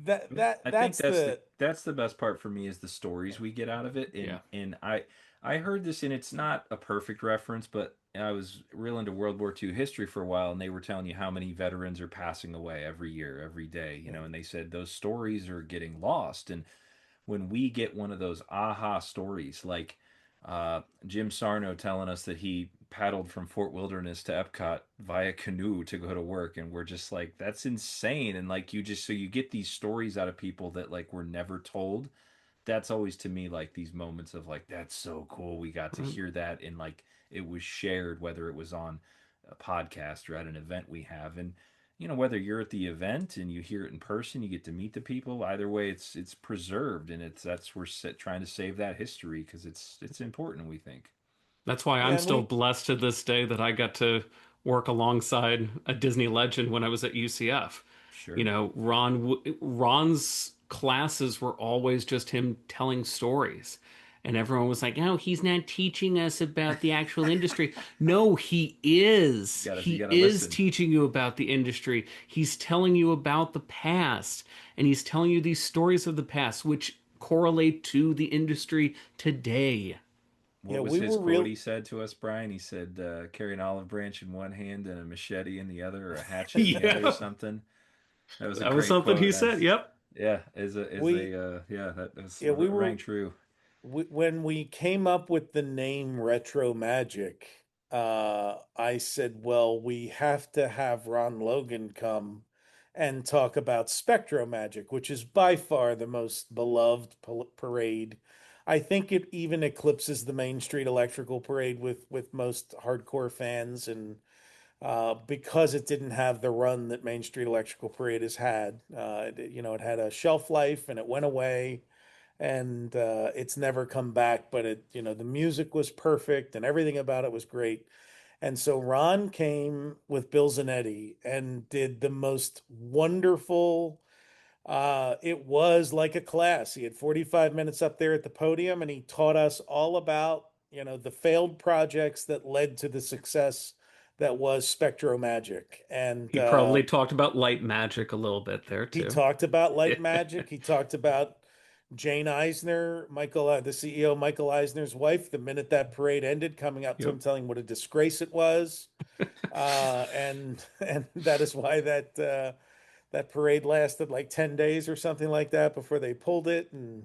That that I think that's the that's the best part for me is the stories we get out of it. Yeah. And I heard this, and it's not a perfect reference, but I was real into World War II history for a while, and they were telling you how many veterans are passing away every year, every day, and they said those stories are getting lost. And when we get one of those aha stories, like Jim Sarno telling us that he paddled from Fort Wilderness to Epcot via canoe to go to work, and we're just like, that's insane. And like so you get these stories out of people that like were never told. That's always to me like these moments of like, that's so cool. We got to Right. hear that, and like it was shared, whether it was on a podcast or at an event we have. And whether you're at the event and you hear it in person, you get to meet the people. Either way, it's preserved, and we're trying to save that history because it's important, we think. That's why yeah, I'm and still blessed to this day that I got to work alongside a Disney legend when I was at UCF. Sure. Ron's classes were always just him telling stories. And everyone was like, "No, he's not teaching us about the actual industry." No, he You is. gotta you He gotta is listen. teaching you about the industry. He's telling you about the past, and he's telling you these stories of the past which correlate to the industry today. What yeah, was we his were quote real he said to us, Brian? He said, carry an olive branch in one hand and a machete in the other, or a hatchet in the other, or Yeah. something. That was a That was great something quote. he said. Yep. Yeah, we yeah, that yeah, we rang were true. when we came up with the name RetroMagic. I said, well, we have to have Ron Logan come and talk about SpectroMagic, which is by far the most beloved parade. I think it even eclipses the Main Street Electrical Parade with most hardcore fans, and because it didn't have the run that Main Street Electrical Parade has had. It had a shelf life and it went away, and it's never come back. But the music was perfect and everything about it was great. And so Ron came with Bill Zanetti and did the most wonderful. It was like a class. He had 45 minutes up there at the podium, and he taught us all about, the failed projects that led to the success that was SpectroMagic. And He probably talked about light magic a little bit there he too. talked about light magic. He talked about Jane Eisner, the CEO, Michael Eisner's wife, the minute that parade ended, coming up to him, telling him what a disgrace it was. And that is why that parade lasted like 10 days or something like that before they pulled it. And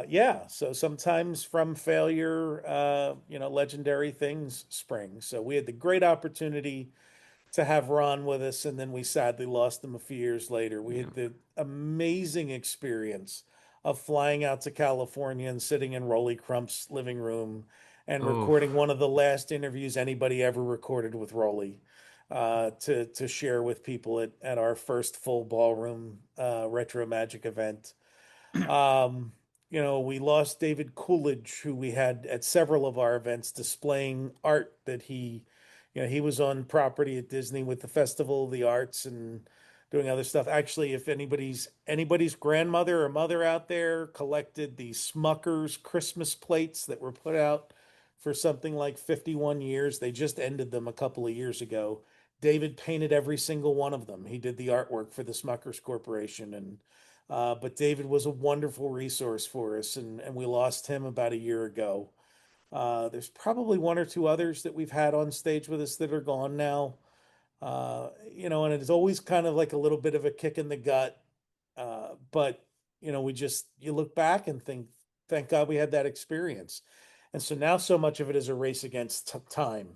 yeah, so sometimes from failure, legendary things spring. So we had the great opportunity to have Ron with us, and then we sadly lost him a few years later. We had the amazing experience of flying out to California and sitting in Rolly Crump's living room and recording one of the last interviews anybody ever recorded with Rolly, to share with people at our first full ballroom RetroMagic event. We lost David Coolidge, who we had at several of our events displaying art that he was on property at Disney with the Festival of the Arts and doing other stuff. Actually, if anybody's grandmother or mother out there collected the Smucker's Christmas plates that were put out for something like 51 years, they just ended them a couple of years ago. David painted every single one of them. He did the artwork for the Smucker's Corporation, and but David was a wonderful resource for us, and we lost him about a year ago. There's probably one or two others that we've had on stage with us that are gone now. And it's always kind of like a little bit of a kick in the gut. But you look back and think, thank God we had that experience. And so now so much of it is a race against time,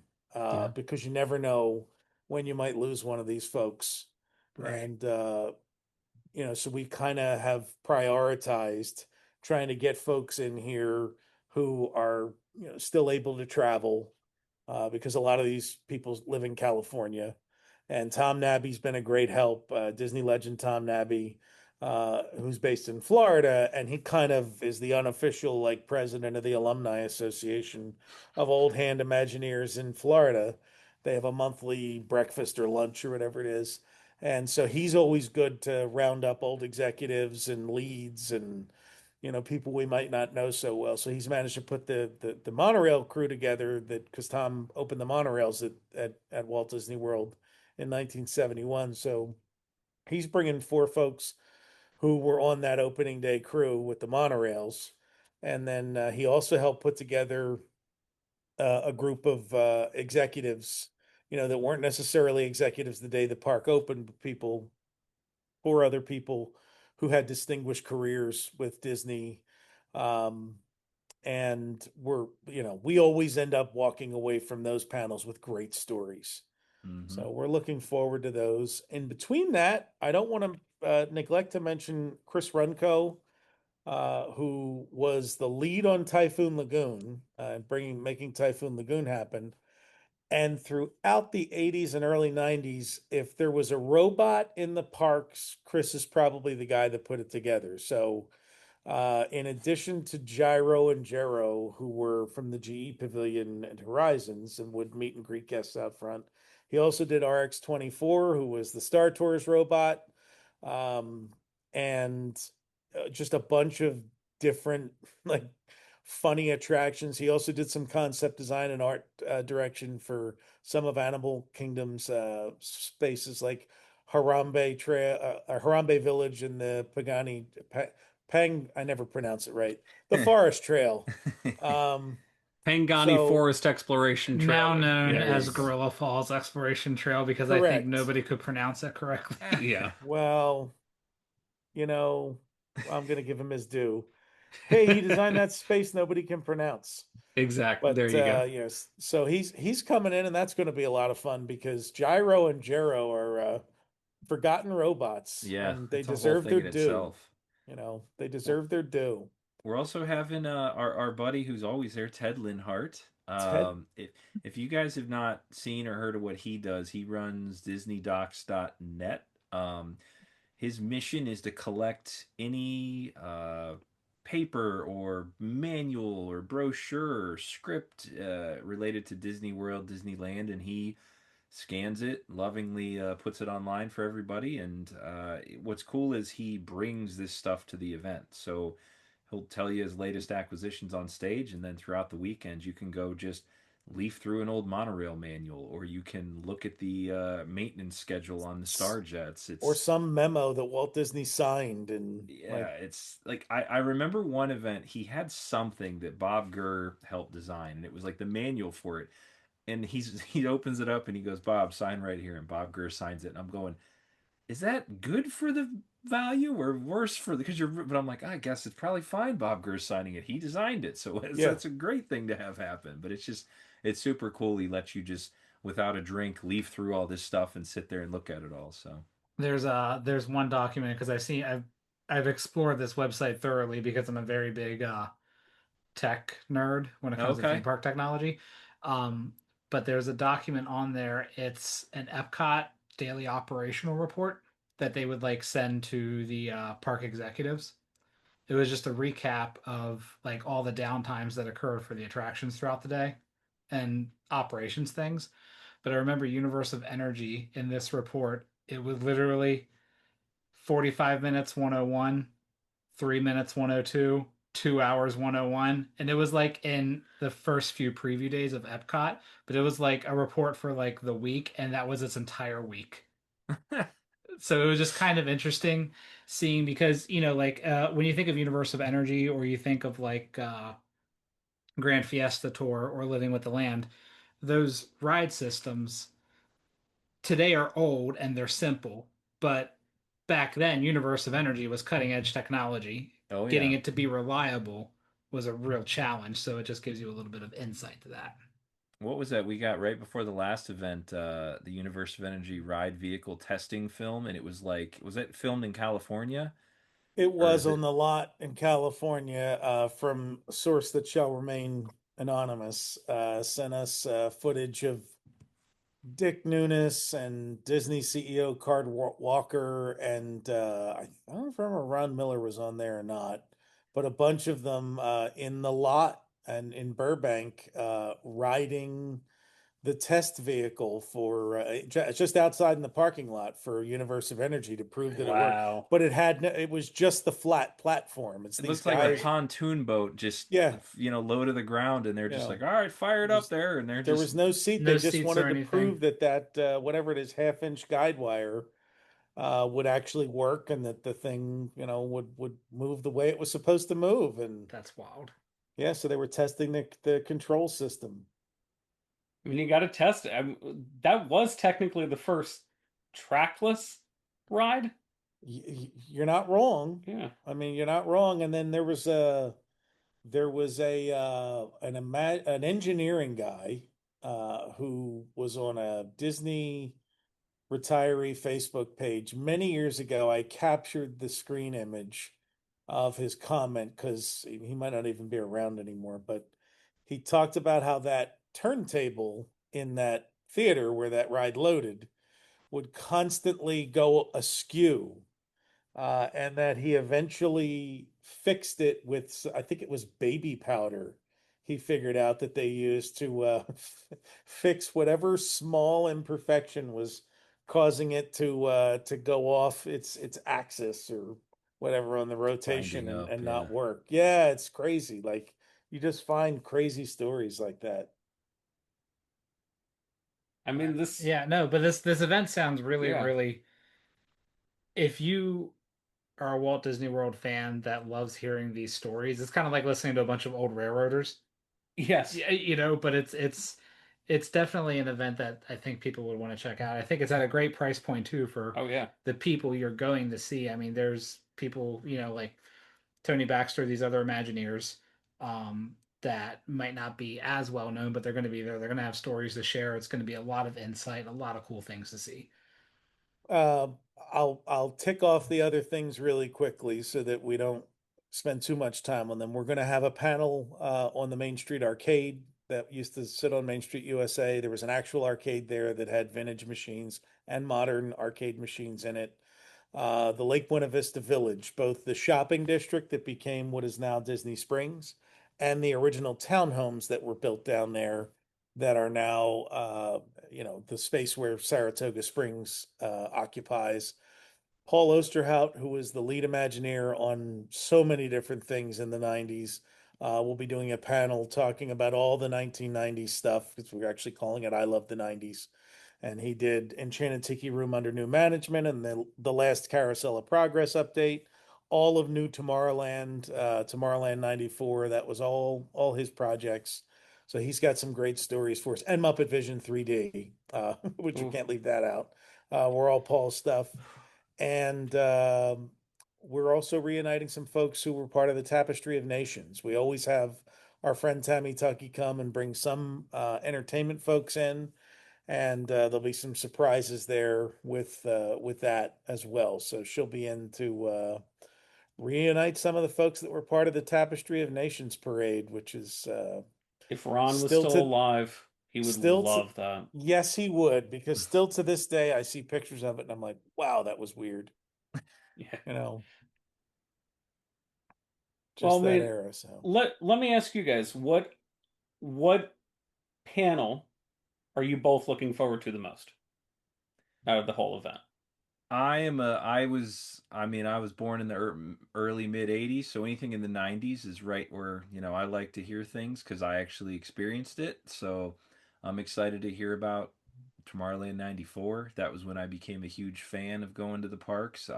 because you never know when you might lose one of these folks. Right. And, so we kind of have prioritized trying to get folks in here who are, still able to travel, because a lot of these people live in California. And Tom Nabby's been a great help, Disney legend Tom Nabby, who's based in Florida, and he kind of is the unofficial like president of the Alumni Association of Old Hand Imagineers in Florida. They have a monthly breakfast or lunch or whatever it is. And so he's always good to round up old executives and leads and people we might not know so well. So he's managed to put the monorail crew together, that because Tom opened the monorails at Walt Disney World in 1971. So he's bringing four folks who were on that opening day crew with the monorails. And then he also helped put together a group of executives, that weren't necessarily executives the day the park opened, but four other people who had distinguished careers with Disney. And we always end up walking away from those panels with great stories. Mm-hmm. So we're looking forward to those. In between that, I don't want to neglect to mention Chris Runco, who was the lead on Typhoon Lagoon, making Typhoon Lagoon happen. And throughout the 80s and early 90s, if there was a robot in the parks, Chris is probably the guy that put it together. So in addition to Gyro and Jero, who were from the GE Pavilion and Horizons and would meet and greet guests out front, he also did RX-24, who was the Star Tours robot, and just a bunch of different like funny attractions. He also did some concept design and art direction for some of Animal Kingdom's spaces like Harambe Trail, Harambe Village, and the Pang. I never pronounce it right. The Forest Trail. Pangani Forest Exploration Trail. Now known as Yes. Gorilla Falls Exploration Trail, because I think Correct. nobody could pronounce it correctly. Yeah. Well, I'm going to give him his due. Hey, he designed that space nobody can pronounce. Exactly. But there you go. yes, so he's coming in, and that's going to be a lot of fun because Gyro and Jero forgotten robots, Yeah, and they it's a whole deserve thing their in due. itself. They Well, deserve their due. we're also having our buddy who's always there, Ted Linhart. Ted, If you guys have not seen or heard of what he does, he runs DisneyDocs.net. His mission is to collect any paper or manual or brochure or script related to Disney World, Disneyland, and he scans it, lovingly puts it online for everybody. And what's cool is he brings this stuff to the event. So he'll tell you his latest acquisitions on stage, and then throughout the weekend, you can go just leaf through an old monorail manual, or you can look at the maintenance schedule on the Star Jets. or It's some memo that Walt Disney signed, and yeah, it's like I remember one event he had something that Bob Gurr helped design, and it was like the manual for it. And he opens it up and he goes, Bob, sign right here, and Bob Gurr signs it, and I'm going, is that good for the value or worse for the because you're but I'm like, I guess it's probably fine Bob Gurr signing it. He designed it, so yeah. that's a great thing to have happen. But it's super cool. He lets you just without a drink leaf through all this stuff and sit there and look at it all. So There's one document because I've explored this website thoroughly because I'm a very big tech nerd when it comes to theme okay. park technology. Um, but there's a document on there. It's an Epcot daily operational report that they would like send to the park executives. It was just a recap of like all the downtimes that occurred for the attractions throughout the day and operations things. But I remember Universe of Energy in this report, it was literally 45 minutes 101, 3 minutes 102, 2 hours 101. And it was like in the first few preview days of Epcot, but it was like a report for like the week, and that was its entire week. So it was just kind of interesting seeing because, like when you think of Universe of Energy or you think of like Grand Fiesta Tour or Living with the Land, those ride systems today are old and they're simple, but back then, Universe of Energy was cutting edge technology. Oh Getting yeah. it to be reliable was a real challenge. So it just gives you a little bit of insight to that. What was that we got right before the last event? The Universe of Energy ride vehicle testing film, and it was like, was that filmed in California It or was is on it? the lot in California, from a source that shall remain anonymous, sent us footage of Dick Nunis and Disney CEO Card Walker, and I don't remember if Ron Miller was on there or not, but a bunch of them in the lot and in Burbank riding the test vehicle for just outside in the parking lot for Universe of Energy to prove that it worked. Wow. But it was just the flat platform. It's It these looked like a guys, pontoon boat just, yeah, low to the ground, and they're you just know, like, all right, fire it up there's there, and they're there just was no seat. They No just seats or wanted to prove anything. that whatever it is, half-inch guide wire would actually work, and that the thing, would move the way it was supposed to move. And That's wild. yeah, so they were testing the control system. I mean, you got to test it. That was technically the first trackless ride. You're not wrong. Yeah. I mean, you're not wrong. And then there was an engineering guy who was on a Disney retiree Facebook page many years ago. I captured the screen image of his comment because he might not even be around anymore, but he talked about how that turntable in that theater where that ride loaded would constantly go askew, and that he eventually fixed it with, I think it was baby powder. He figured out that they used to fix whatever small imperfection was causing it to go off its axis or whatever on the rotation, binding and, up. and not Yeah. work. Yeah, it's crazy. Like, you just find crazy stories like that. I mean, this, Yeah, no, but this event sounds really, yeah. really. If you are a Walt Disney World fan that loves hearing these stories, it's kind of like listening to a bunch of old railroaders. Yes. Yeah, but it's definitely an event that I think people would want to check out. I think it's at a great price point too for Oh, yeah. the people you're going to see. I mean, there's people, like Tony Baxter, these other Imagineers, that might not be as well known, but they're going to be there. They're going to have stories to share. It's going to be a lot of insight, a lot of cool things to see. Uh, I'll tick off the other things really quickly so that we don't spend too much time on them. We're going to have a panel on the Main Street Arcade that used to sit on Main Street USA. There was an actual arcade there that had vintage machines and modern arcade machines in it. The Lake Buena Vista Village, both the shopping district that became what is now Disney Springs and the original townhomes that were built down there that are now, the space where Saratoga Springs occupies. Paul Osterhout, who was the lead Imagineer on so many different things in the 90s, will be doing a panel talking about all the 1990s stuff because we're actually calling it I Love the 90s. And he did Enchanted Tiki Room under new management and the last Carousel of Progress update, all of New Tomorrowland, Tomorrowland 94. That was all his projects. So he's got some great stories for us. And Muppet Vision 3D, which you can't leave that out. We're all Paul's stuff. And we're also reuniting some folks who were part of the Tapestry of Nations. We always have our friend Tammy Tucky come and bring some entertainment folks in, and there'll be some surprises there with that as well. So she'll be in to reunite some of the folks that were part of the Tapestry of Nations parade, which is If Ron was still still to alive, he would still to love that. yes, he would, because still to this day I see pictures of it and I'm like, wow, that was weird. Yeah. You know, Well, just I that mean, era. So let me ask you guys, what panel are you both looking forward to the most out of the whole event? I was born in the early mid 80s, so anything in the 90s is right where, I like to hear things because I actually experienced it. So I'm excited to hear about Tomorrowland 94. That was when I became a huge fan of going to the parks.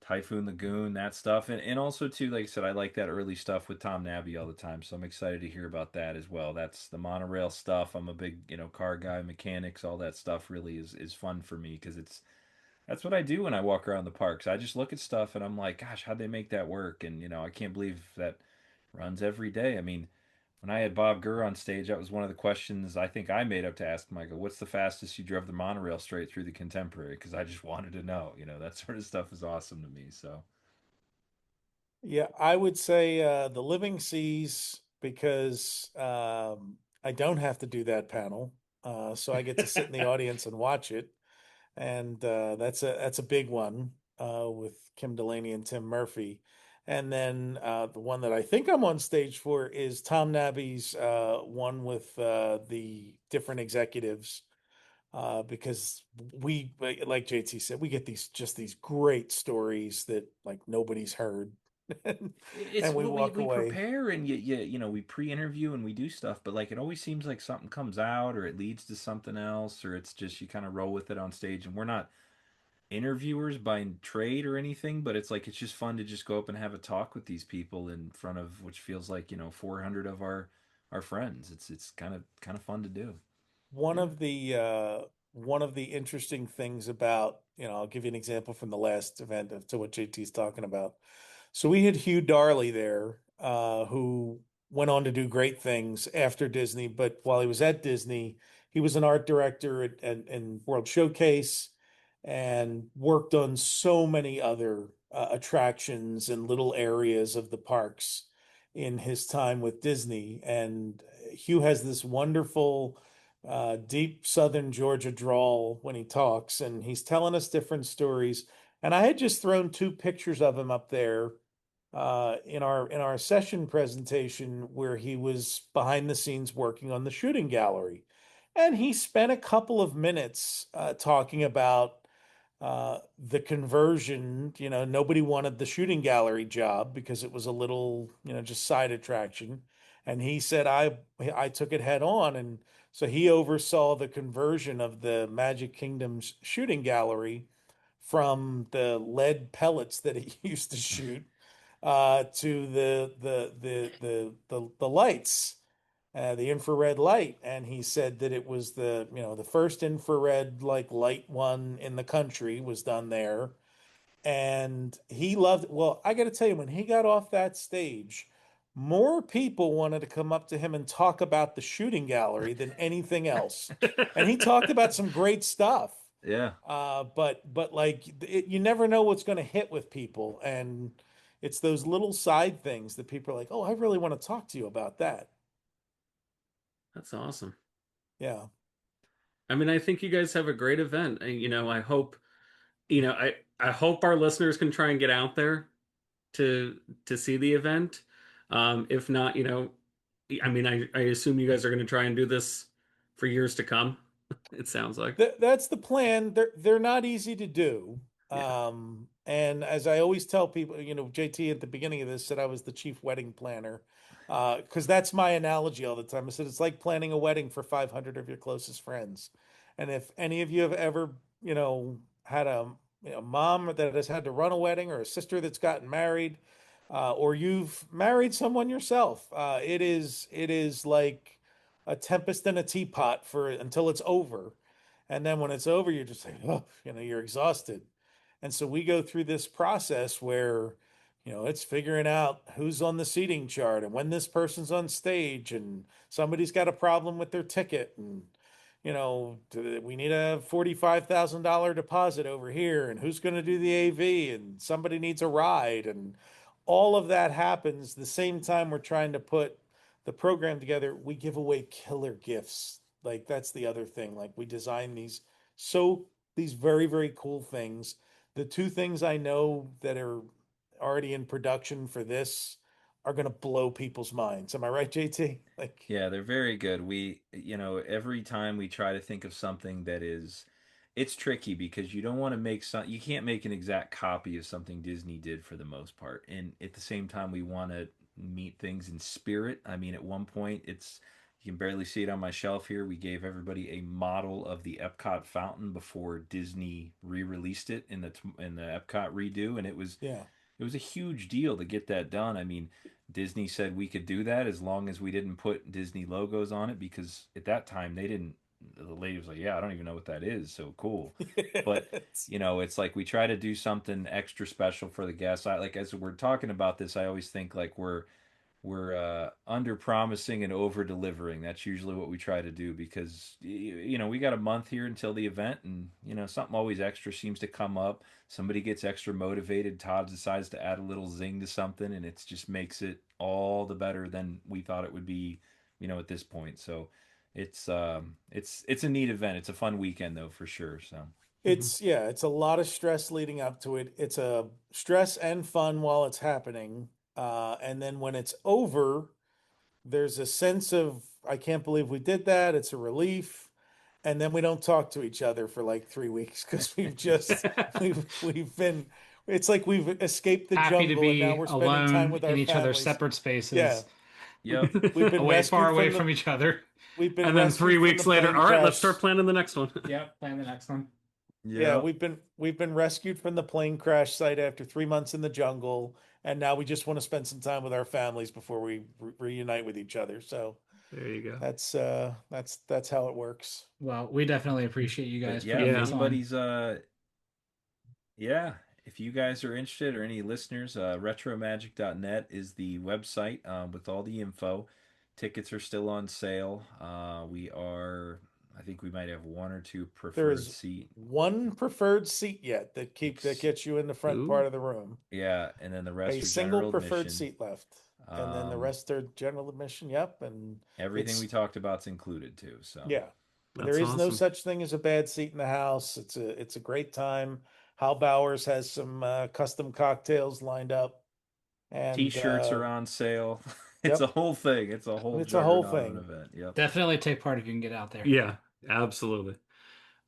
Typhoon Lagoon, that stuff. And also too, like I said, I like that early stuff with Tom Nabby all the time. So I'm excited to hear about that as well. That's the monorail stuff. I'm a big, car guy, mechanics, all that stuff really is fun for me because that's what I do when I walk around the parks. I just look at stuff and I'm like, gosh, how'd they make that work? And I can't believe that runs every day. I mean, when I had Bob Gurr on stage, that was one of the questions I think I made up to ask Michael, what's the fastest you drove the monorail straight through the Contemporary? Because I just wanted to know. That sort of stuff is awesome to me. So yeah, I would say the Living Seas because I don't have to do that panel, so I get to sit in the audience and watch it, and that's a big one with Kim Delaney and Tim Murphy. And then the one that I think I'm on stage for is Tom Nabby's one with the different executives because like JT said, we get these great stories that like nobody's heard, it's and we what we walk we away. prepare and we pre-interview and we do stuff, but like it always seems like something comes out or it leads to something else or it's just you kind of roll with it on stage and we're not interviewers by trade or anything, but it's like it's just fun to just go up and have a talk with these people in front of which feels like 400 of our friends. It's kind of fun to do. One Yeah. of the interesting things about, I'll give you an example from the last event of to what JT's talking about. So we had Hugh Darley there, who went on to do great things after Disney, but while he was at Disney, he was an art director at World Showcase and worked on so many other attractions and little areas of the parks in his time with Disney. And Hugh has this wonderful deep Southern Georgia drawl when he talks, and he's telling us different stories. And I had just thrown two pictures of him up there in our session presentation where he was behind the scenes working on the shooting gallery, and he spent a couple of minutes talking about the conversion. Nobody wanted the shooting gallery job because it was a little, just side attraction. And he said, I took it head on. And so he oversaw the conversion of the Magic Kingdom's shooting gallery from the lead pellets that he used to shoot to the lights, the infrared light. And he said that it was the first infrared like light one in the country was done there. And he loved, well, I got to tell you, when he got off that stage, more people wanted to come up to him and talk about the shooting gallery than anything else. And he talked about some great stuff. Yeah. But like you never know what's going to hit with people, and it's those little side things that people are like, oh, I really want to talk to you about that. That's awesome. Yeah. I mean, I think you guys have a great event. And, I hope, I hope our listeners can try and get out there to see the event. If not, I mean, I assume you guys are going to try and do this for years to come. It sounds like. That's the plan. They're not easy to do. Yeah. And as I always tell people, JT at the beginning of this said I was the chief wedding planner. Because that's my analogy all the time. I said it's like planning a wedding for 500 of your closest friends. And if any of you have ever, had a mom that has had to run a wedding, or a sister that's gotten married, or you've married someone yourself, it is like a tempest in a teapot for until it's over. And then when it's over, you're just like, oh, you're exhausted. And so we go through this process where, it's figuring out who's on the seating chart and when this person's on stage, and somebody's got a problem with their ticket, and we need a $45,000 deposit over here, and who's going to do the AV, and somebody needs a ride, and all of that happens the same time we're trying to put the program together. We give away killer gifts. Like that's the other thing. Like we design these very, very cool things. The two things I know that are already in production for this are going to blow people's minds. Am I right, JT? Like, Yeah, they're very good. Every time we try to think of something it's tricky because you don't want to you can't make an exact copy of something Disney did for the most part. And at the same time, we want to meet things in spirit. I mean, at one point, you can barely see it on my shelf here. We gave everybody a model of the Epcot fountain before Disney re-released it in the Epcot redo, and yeah. it was a huge deal to get that done. I mean, Disney said we could do that as long as we didn't put Disney logos on it, because at that time they didn't. The lady was like, "Yeah, I don't even know what that is." So cool. But it's like we try to do something extra special for the guests. Like as we're talking about this, I always think like we're under promising and over delivering. That's usually what we try to do, because we got a month here until the event, and something always extra seems to come up. Somebody gets extra motivated, Todd decides to add a little zing to something, and it just makes it all the better than we thought it would be at this point. So it's a neat event. It's a fun weekend though, for sure. So It's a lot of stress leading up to it. It's a stress and fun while it's happening. And then when it's over, there's a sense of, I can't believe we did that. It's a relief. And then we don't talk to each other for like 3 weeks because we've been, it's like we've escaped the Happy to jungle, and now be we're spending time alone with in our each other's families. separate spaces. Yeah. yep. We've been away, far away from from each other. we've been And then rescued 3 from weeks the later, plane all right, let's crash. start planning the next one. Yep, plan the next one. Yeah, we've been rescued from the plane crash site after 3 months in the jungle, and now we just want to spend some time with our families before we reunite with each other. So There you go. that's how it works. Well, we definitely appreciate you But guys yeah, putting if this on. anybody's yeah, if you guys are interested, or any listeners, retromagic.net is the website with all the info. Tickets are still on sale. I think we might have one or two There preferred is seat. one preferred seat yet that gets you in the front Ooh. part of the room. Yeah, and then the rest A are single general preferred admission. seat left, and then the rest are general admission. Yep, and Everything it's we talked about's included too. So yeah. That's There is no awesome. such thing as a bad seat in the house. It's a great time. Hal Bowers has some custom cocktails lined up, and T-shirts are on sale. yep. It's a whole thing. It's a whole It's a whole juggernaut of an thing. event. Yep. Definitely take part if you can get out there. Yeah, absolutely.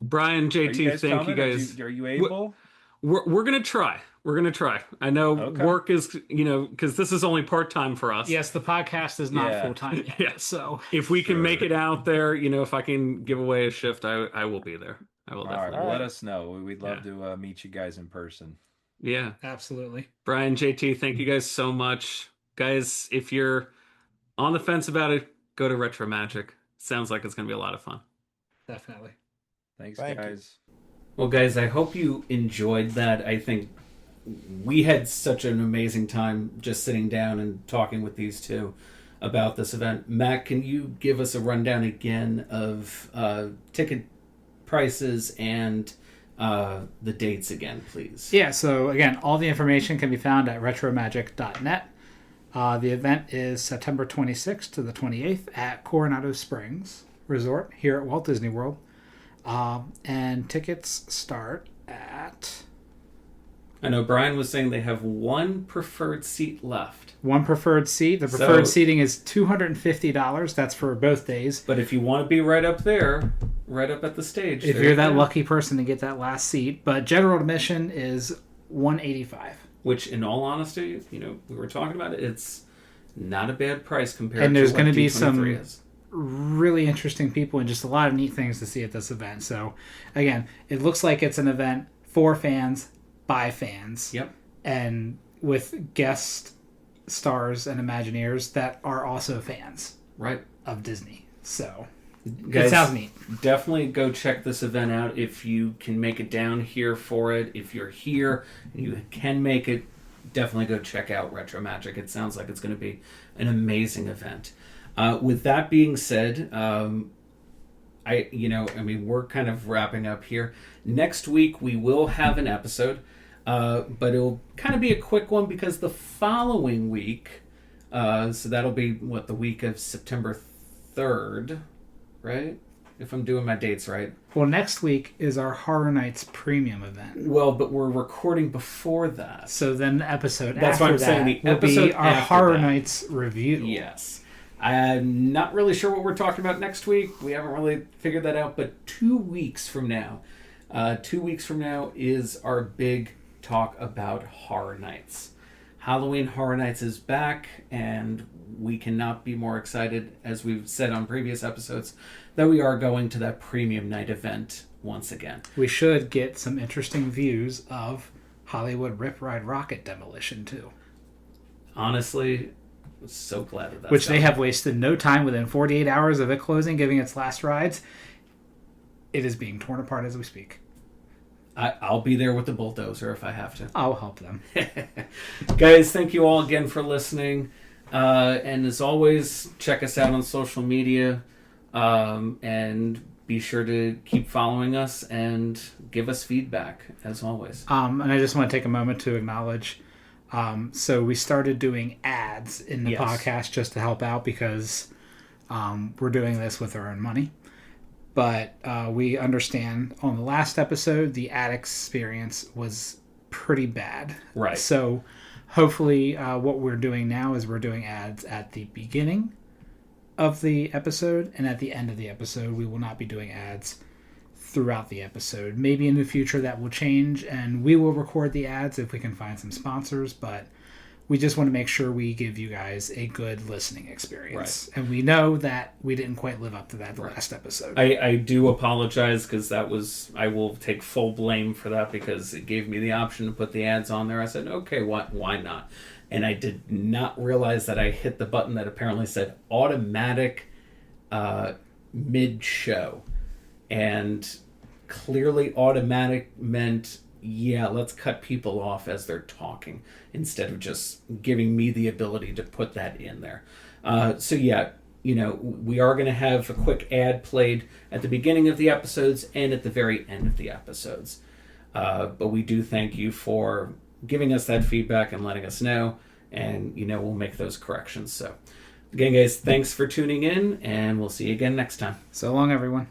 Brian, Are you JT, guys thank you coming? guys. Are you able? We're gonna try. We're gonna try. I know Okay. work is, because this is only part time for us. Yes, the podcast is not Yeah. full time yet. Yeah. So If we can Sure. make it out there, if I can give away a shift, I will be there. I will All right. definitely. Well, All let right. us know. We'd love to meet you guys in person. Yeah. absolutely. Brian, JT, thank you guys so much. Guys, if you're on the fence about it, go to RetroMagic. Sounds like it's gonna be a lot of fun. Definitely. Thanks, Thank you. guys. Well, guys, I hope you enjoyed that. I think we had such an amazing time just sitting down and talking with these two about this event. Matt, can you give us a rundown again of ticket prices and the dates again, please. Yeah, so again, all the information can be found at RetroMagic.net. The event is September 26th to the 28th at Coronado Springs Resort here at Walt Disney World. And tickets start at... I know Brian was saying they have one preferred seat left. One preferred seat. The preferred seating is $250. That's for both days. But if you want to be right up there, right up at the stage. If you're that lucky person to get that last seat. But general admission is $185. Which, in all honesty, we were talking about it. It's not a bad price compared and there's to going what to be D23 some is. Really interesting people and just a lot of neat things to see at this event. So, again, it looks like it's an event for fans, by fans. Yep. And with guest stars and Imagineers that are also fans. Right. Of Disney. So, guys, it sounds neat. Definitely go check this event out if you can make it down here for it. If you're here and you can make it, definitely go check out RetroMagic. It sounds like it's going to be an amazing event. With that being said, we're kind of wrapping up here. Next week we will have an episode, but it'll kind of be a quick one because the following week, so that'll be the week of September 3rd, right? If I'm doing my dates right. Well, next week is our Horror Nights premium event. Well, but we're recording before that. So then the episode That's after what I'm that saying. The will episode be our Horror Nights review. Yes. I'm not really sure what we're talking about next week. We haven't really figured that out. But 2 weeks from now, is our big talk about Horror Nights. Halloween Horror Nights is back, and we cannot be more excited, as we've said on previous episodes, that we are going to that premium night event once again. We should get some interesting views of Hollywood Rip Ride Rocket demolition, too. Honestly, I'm so glad that that's which they have wasted no time within 48 hours of it closing, giving its last rides. It is being torn apart as we speak. I'll be there with the bulldozer if I have to. I'll help them. Guys, thank you all again for listening. And as always, check us out on social media. And be sure to keep following us and give us feedback, as always. And I just want to take a moment to acknowledge. So we started doing ads in the podcast just to help out because we're doing this with our own money. But we understand on the last episode, the ad experience was pretty bad. Right. So hopefully what we're doing now is we're doing ads at the beginning of the episode and at the end of the episode. We will not be doing ads throughout the episode. Maybe in the future that will change and we will record the ads if we can find some sponsors, but we just want to make sure we give you guys a good listening experience. Right. And we know that we didn't quite live up to that the last episode. I do apologize because I will take full blame for that because it gave me the option to put the ads on there. I said, okay, why not? And I did not realize that I hit the button that apparently said automatic mid-show. And clearly automatic meant, let's cut people off as they're talking instead of just giving me the ability to put that in there. We are going to have a quick ad played at the beginning of the episodes and at the very end of the episodes. But we do thank you for giving us that feedback and letting us know, and we'll make those corrections. So again, guys, thanks for tuning in, and we'll see you again next time. So long, everyone.